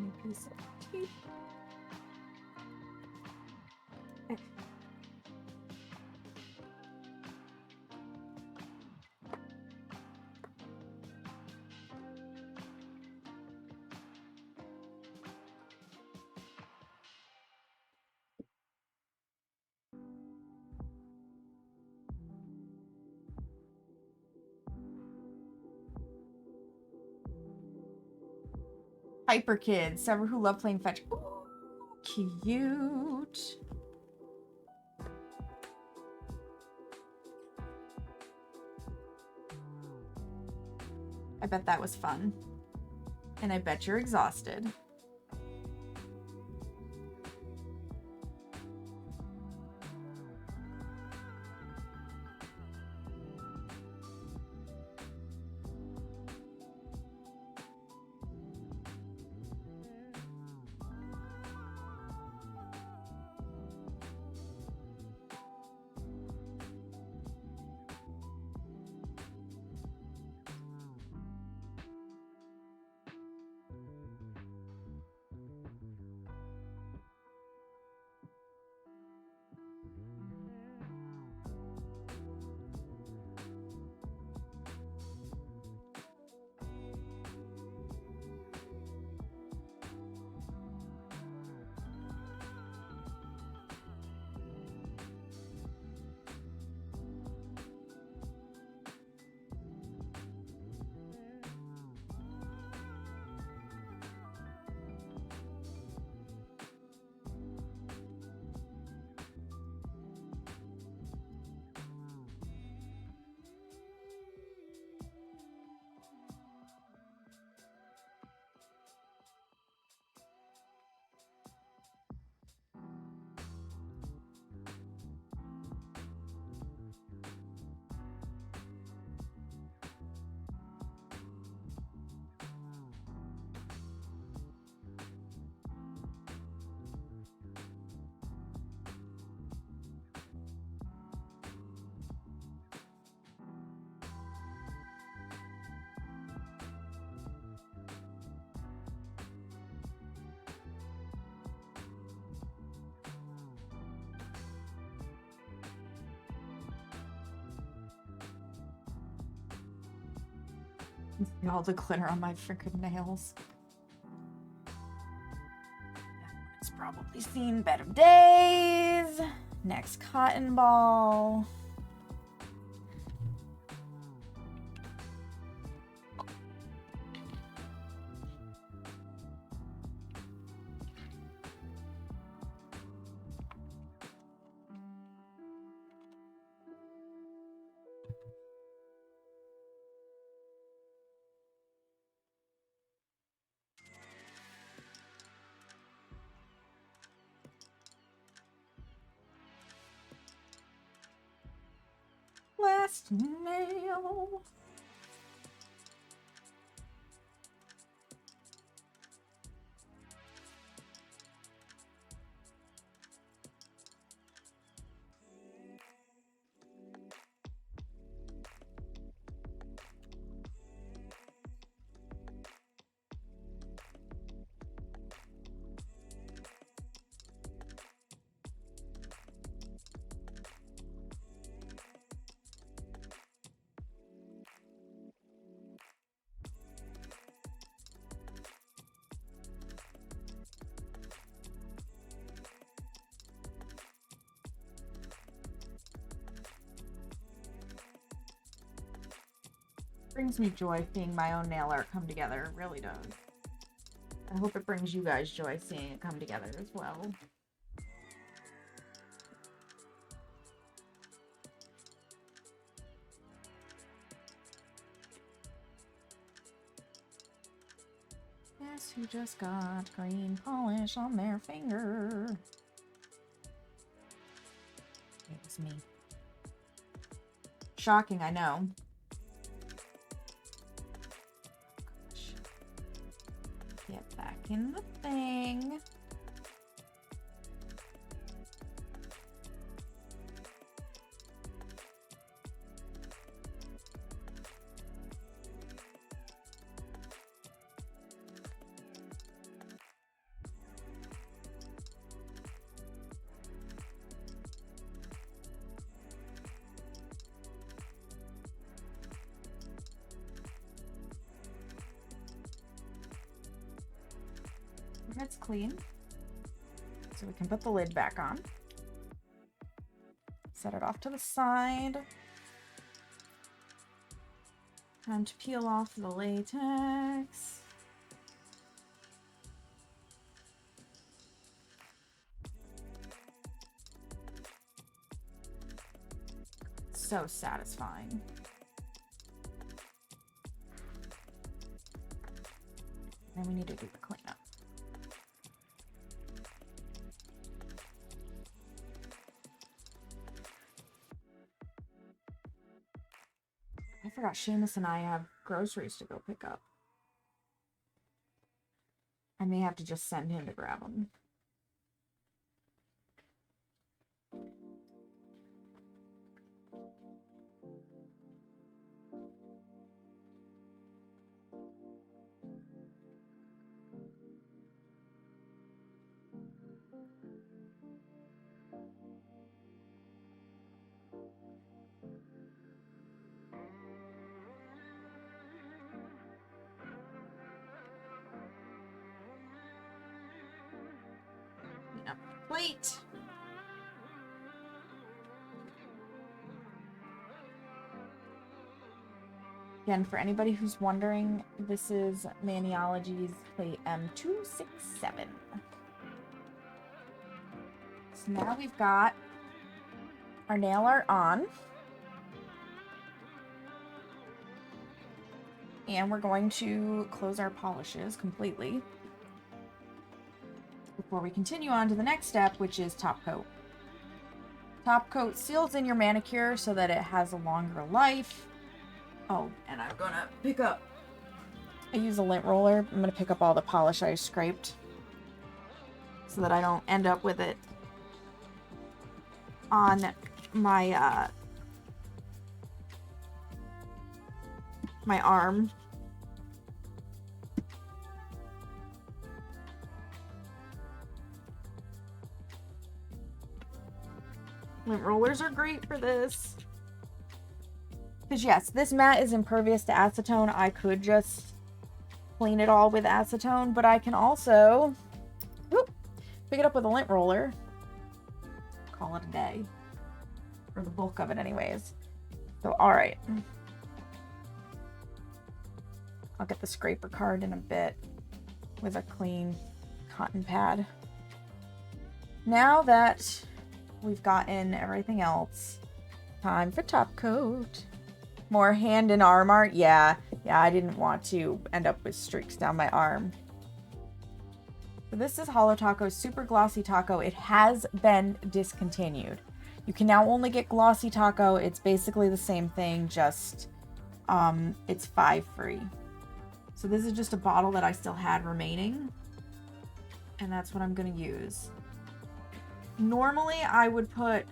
New piece of tape. Hyper kids, several who love playing fetch. Ooh, cute. I bet that was fun. And I bet you're exhausted. All the glitter on my freaking nails. It's probably seen better days. Next cotton ball. Last nail. Brings me joy seeing my own nail art come together. It really does. I hope it brings you guys joy seeing it come together as well. Guess who just got green polish on their finger? It was me. Shocking, I know. Get back in the thing. It's clean, so we can put the lid back on. Set it off to the side. Time to peel off the latex. So satisfying. Then we need to do the cleanup. I forgot Seamus and I have groceries to go pick up. I may have to just send him to grab them. Wait. Again, for anybody who's wondering, this is Maniology's plate M267. So now we've got our nail art on. And we're going to close our polishes completely before we continue on to the next step, which is top coat. Top coat seals in your manicure so that it has a longer life. Oh, and I'm gonna pick up, I use a lint roller. I'm gonna pick up all the polish I scraped so that I don't end up with it on my my arm. Lint rollers are great for this Because yes, this mat is impervious to acetone. I could just clean it all with acetone, but I can also pick it up with a lint roller. Call it a day. For the bulk of it anyways. So, alright. I'll get the scraper card in a bit with a clean cotton pad. Now that we've gotten everything else, time for top coat. More hand and arm art? Yeah, I didn't want to end up with streaks down my arm. So this is Holo Taco, Super Glossy Taco. It has been discontinued. You can now only get Glossy Taco. It's basically the same thing, just it's 5 free. So this is just a bottle that I still had remaining, and that's what I'm gonna use. Normally I would put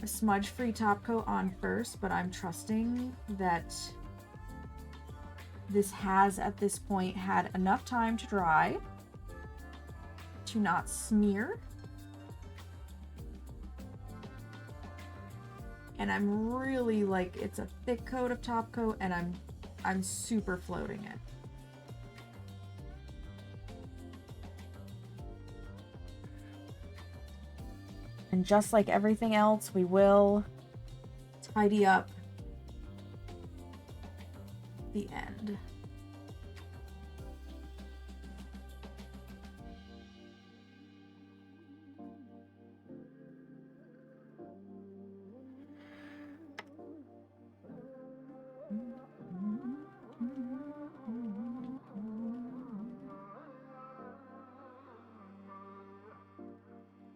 a smudge-free top coat on first, but I'm trusting that this has at this point had enough time to dry to not smear. And I'm really like, it's a thick coat of top coat, and I'm super floating it. And just like everything else, we will tidy up the end.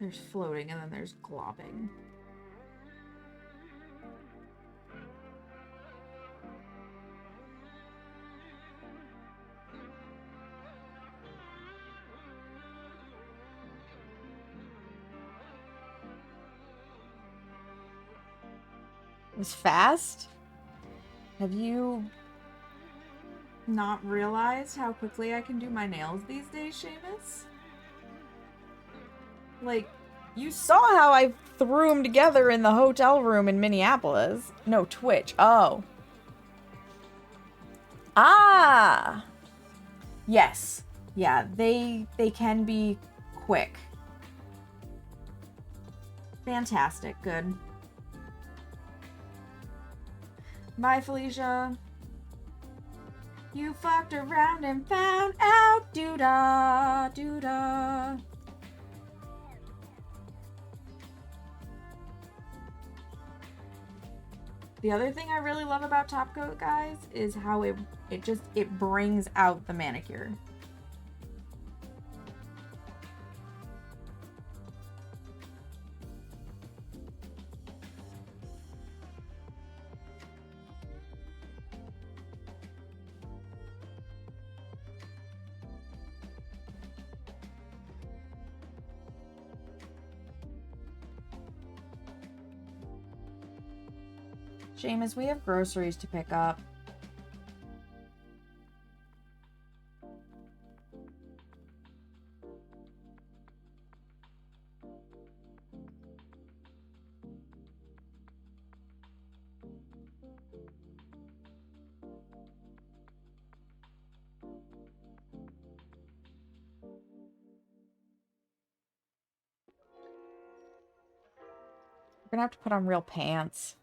There's floating and then there's globbing. It was fast? Have you not realized how quickly I can do my nails these days, Seamus? Like, you saw how I threw them together in the hotel room in Minneapolis. No, Twitch. Oh. Ah! Yes. Yeah, they can be quick. Fantastic. Good. Bye, Felicia. You fucked around and found out. Doo-da, doo-da. The other thing I really love about top coat, guys, is how it brings out the manicure. Seamus, we have groceries to pick up. We're gonna have to put on real pants.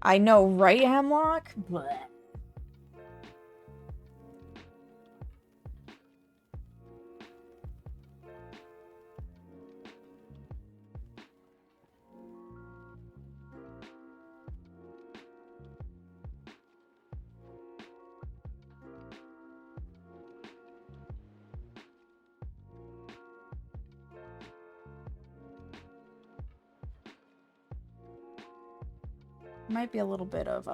I know, right, Hemlock? Blech. Might be a little bit of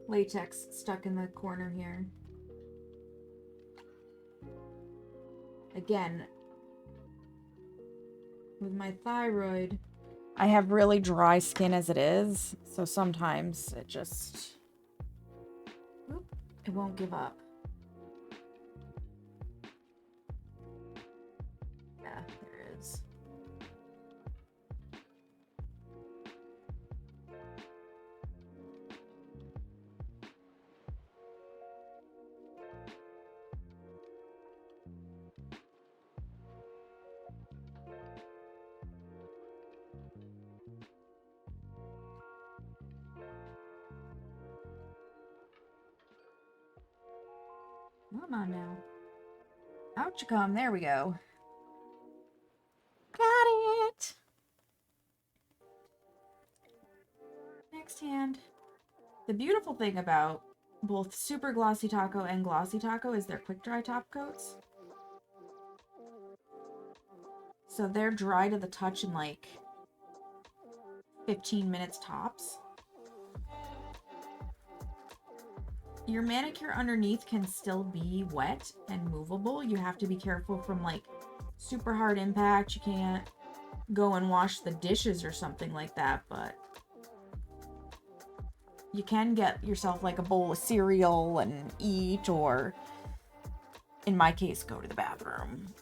latex stuck in the corner here. Again, with my thyroid I have really dry skin as it is, so sometimes it just... Oop, it won't give up. Yeah, there it is. Come on now. Out you come. There we go. Got it. Next hand. The beautiful thing about both Super Glossy Taco and Glossy Taco is their quick dry top coats. So they're dry to the touch in like 15 minutes tops. Your manicure underneath can still be wet and movable. You have to be careful from like super hard impact. You can't go and wash the dishes or something like that, but you can get yourself like a bowl of cereal and eat, or in my case, go to the bathroom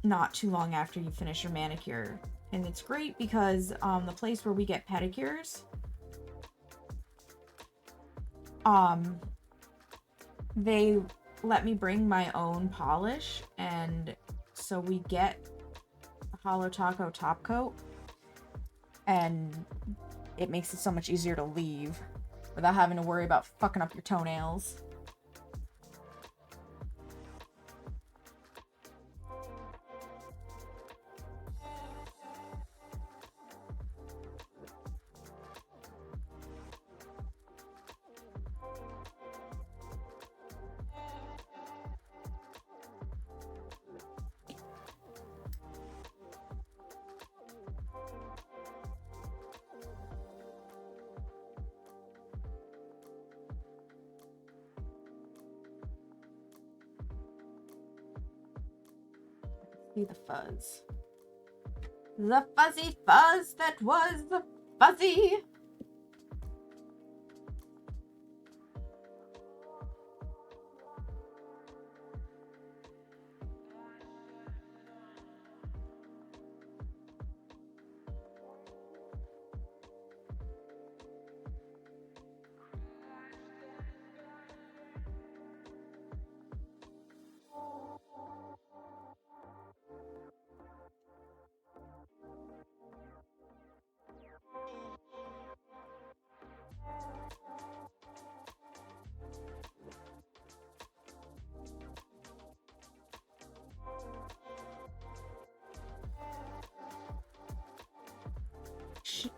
not too long after you finish your manicure. And it's great because the place where we get pedicures, they let me bring my own polish, and so we get a Holo Taco top coat, and it makes it so much easier to leave without having to worry about fucking up your toenails. See the fuzz. The fuzzy fuzz that was fuzzy.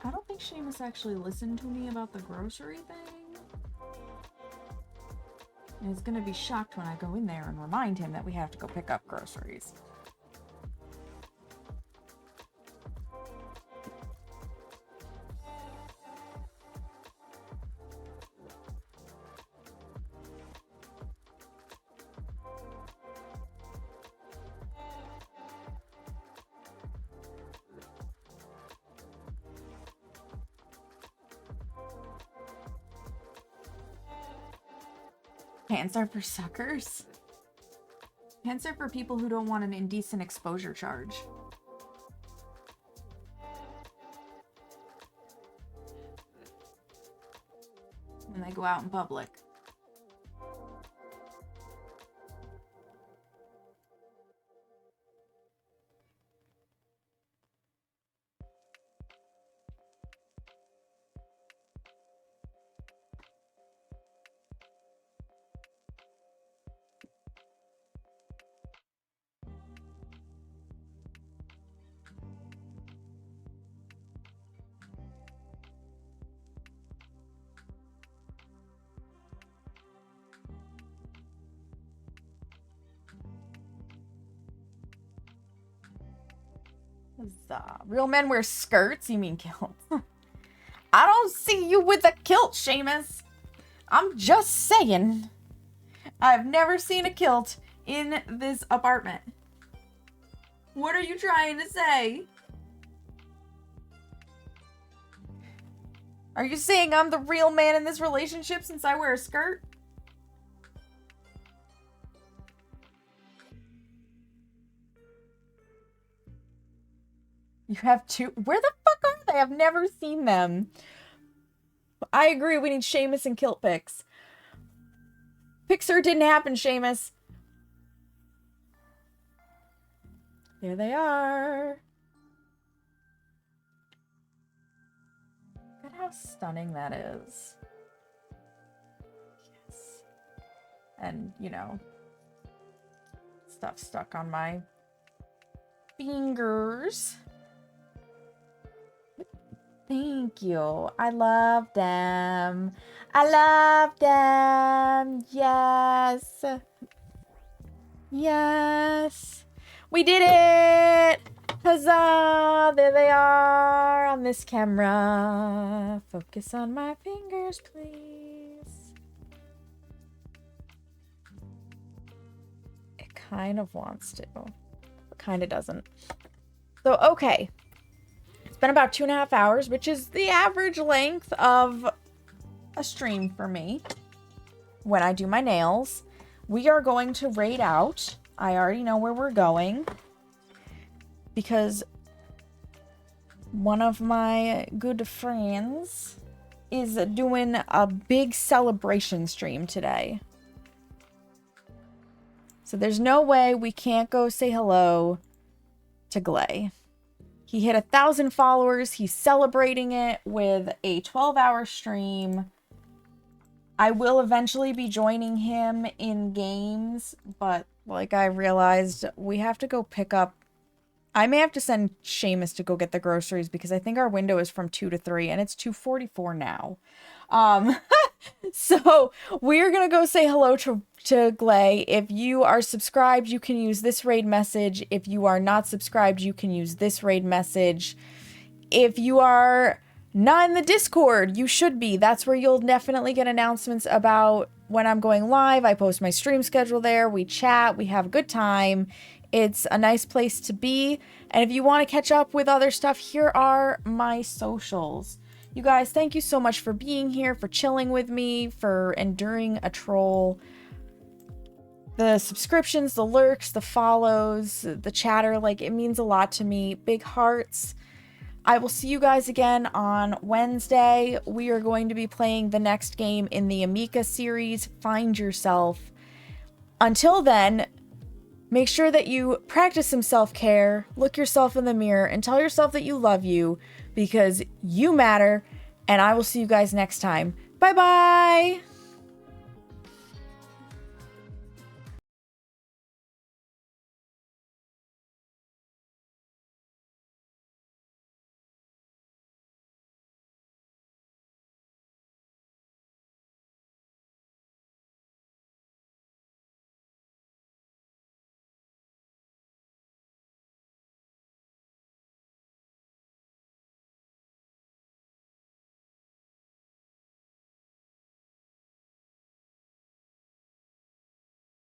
I don't think Seamus actually listened to me about the grocery thing. And he's gonna be shocked when I go in there and remind him that we have to go pick up groceries. Pants are for suckers. Pants are for people who don't want an indecent exposure charge. When they go out in public. Real men wear skirts? You mean kilts? I don't see you with a kilt, Seamus. I'm just saying. I've never seen a kilt in this apartment. What are you trying to say? Are you saying I'm the real man in this relationship since I wear a skirt? You have two. Where the fuck are they? I've never seen them. I agree, we need Seamus and kilt pics. Pixar didn't happen, Seamus. There they are. Look at how stunning that is. Yes. And, you know, stuff stuck on my fingers. Thank you. I love them. I love them. Yes. Yes. We did it. Huzzah. There they are on this camera. Focus on my fingers, please. It kind of wants to, but kind of doesn't. So, okay. It's been about 2.5 hours, which is the average length of a stream for me when I do my nails. We are going to raid out. I already know where we're going because one of my good friends is doing a big celebration stream today. So there's no way we can't go say hello to Glay. He hit 1,000 followers. He's celebrating it with a 12-hour stream. I will eventually be joining him in games, but like I realized, we have to go pick up. I may have to send Seamus to go get the groceries because I think our window is from 2 to 3 and it's 2:44 now. So we're going to go say hello to Glay. If you are subscribed, you can use this raid message. If you are not subscribed, you can use this raid message. If you are not in the Discord, you should be. That's where you'll definitely get announcements about when I'm going live. I post my stream schedule there. We chat. We have a good time. It's a nice place to be. And if you want to catch up with other stuff, here are my socials. You guys, thank you so much for being here, for chilling with me, for enduring a troll. The subscriptions, the lurks, the follows, the chatter, like, it means a lot to me. Big hearts. I will see you guys again on Wednesday. We are going to be playing the next game in the Amika series, Find Yourself. Until then, make sure that you practice some self-care, look yourself in the mirror, and tell yourself that you love you, because you matter, and I will see you guys next time. Bye-bye!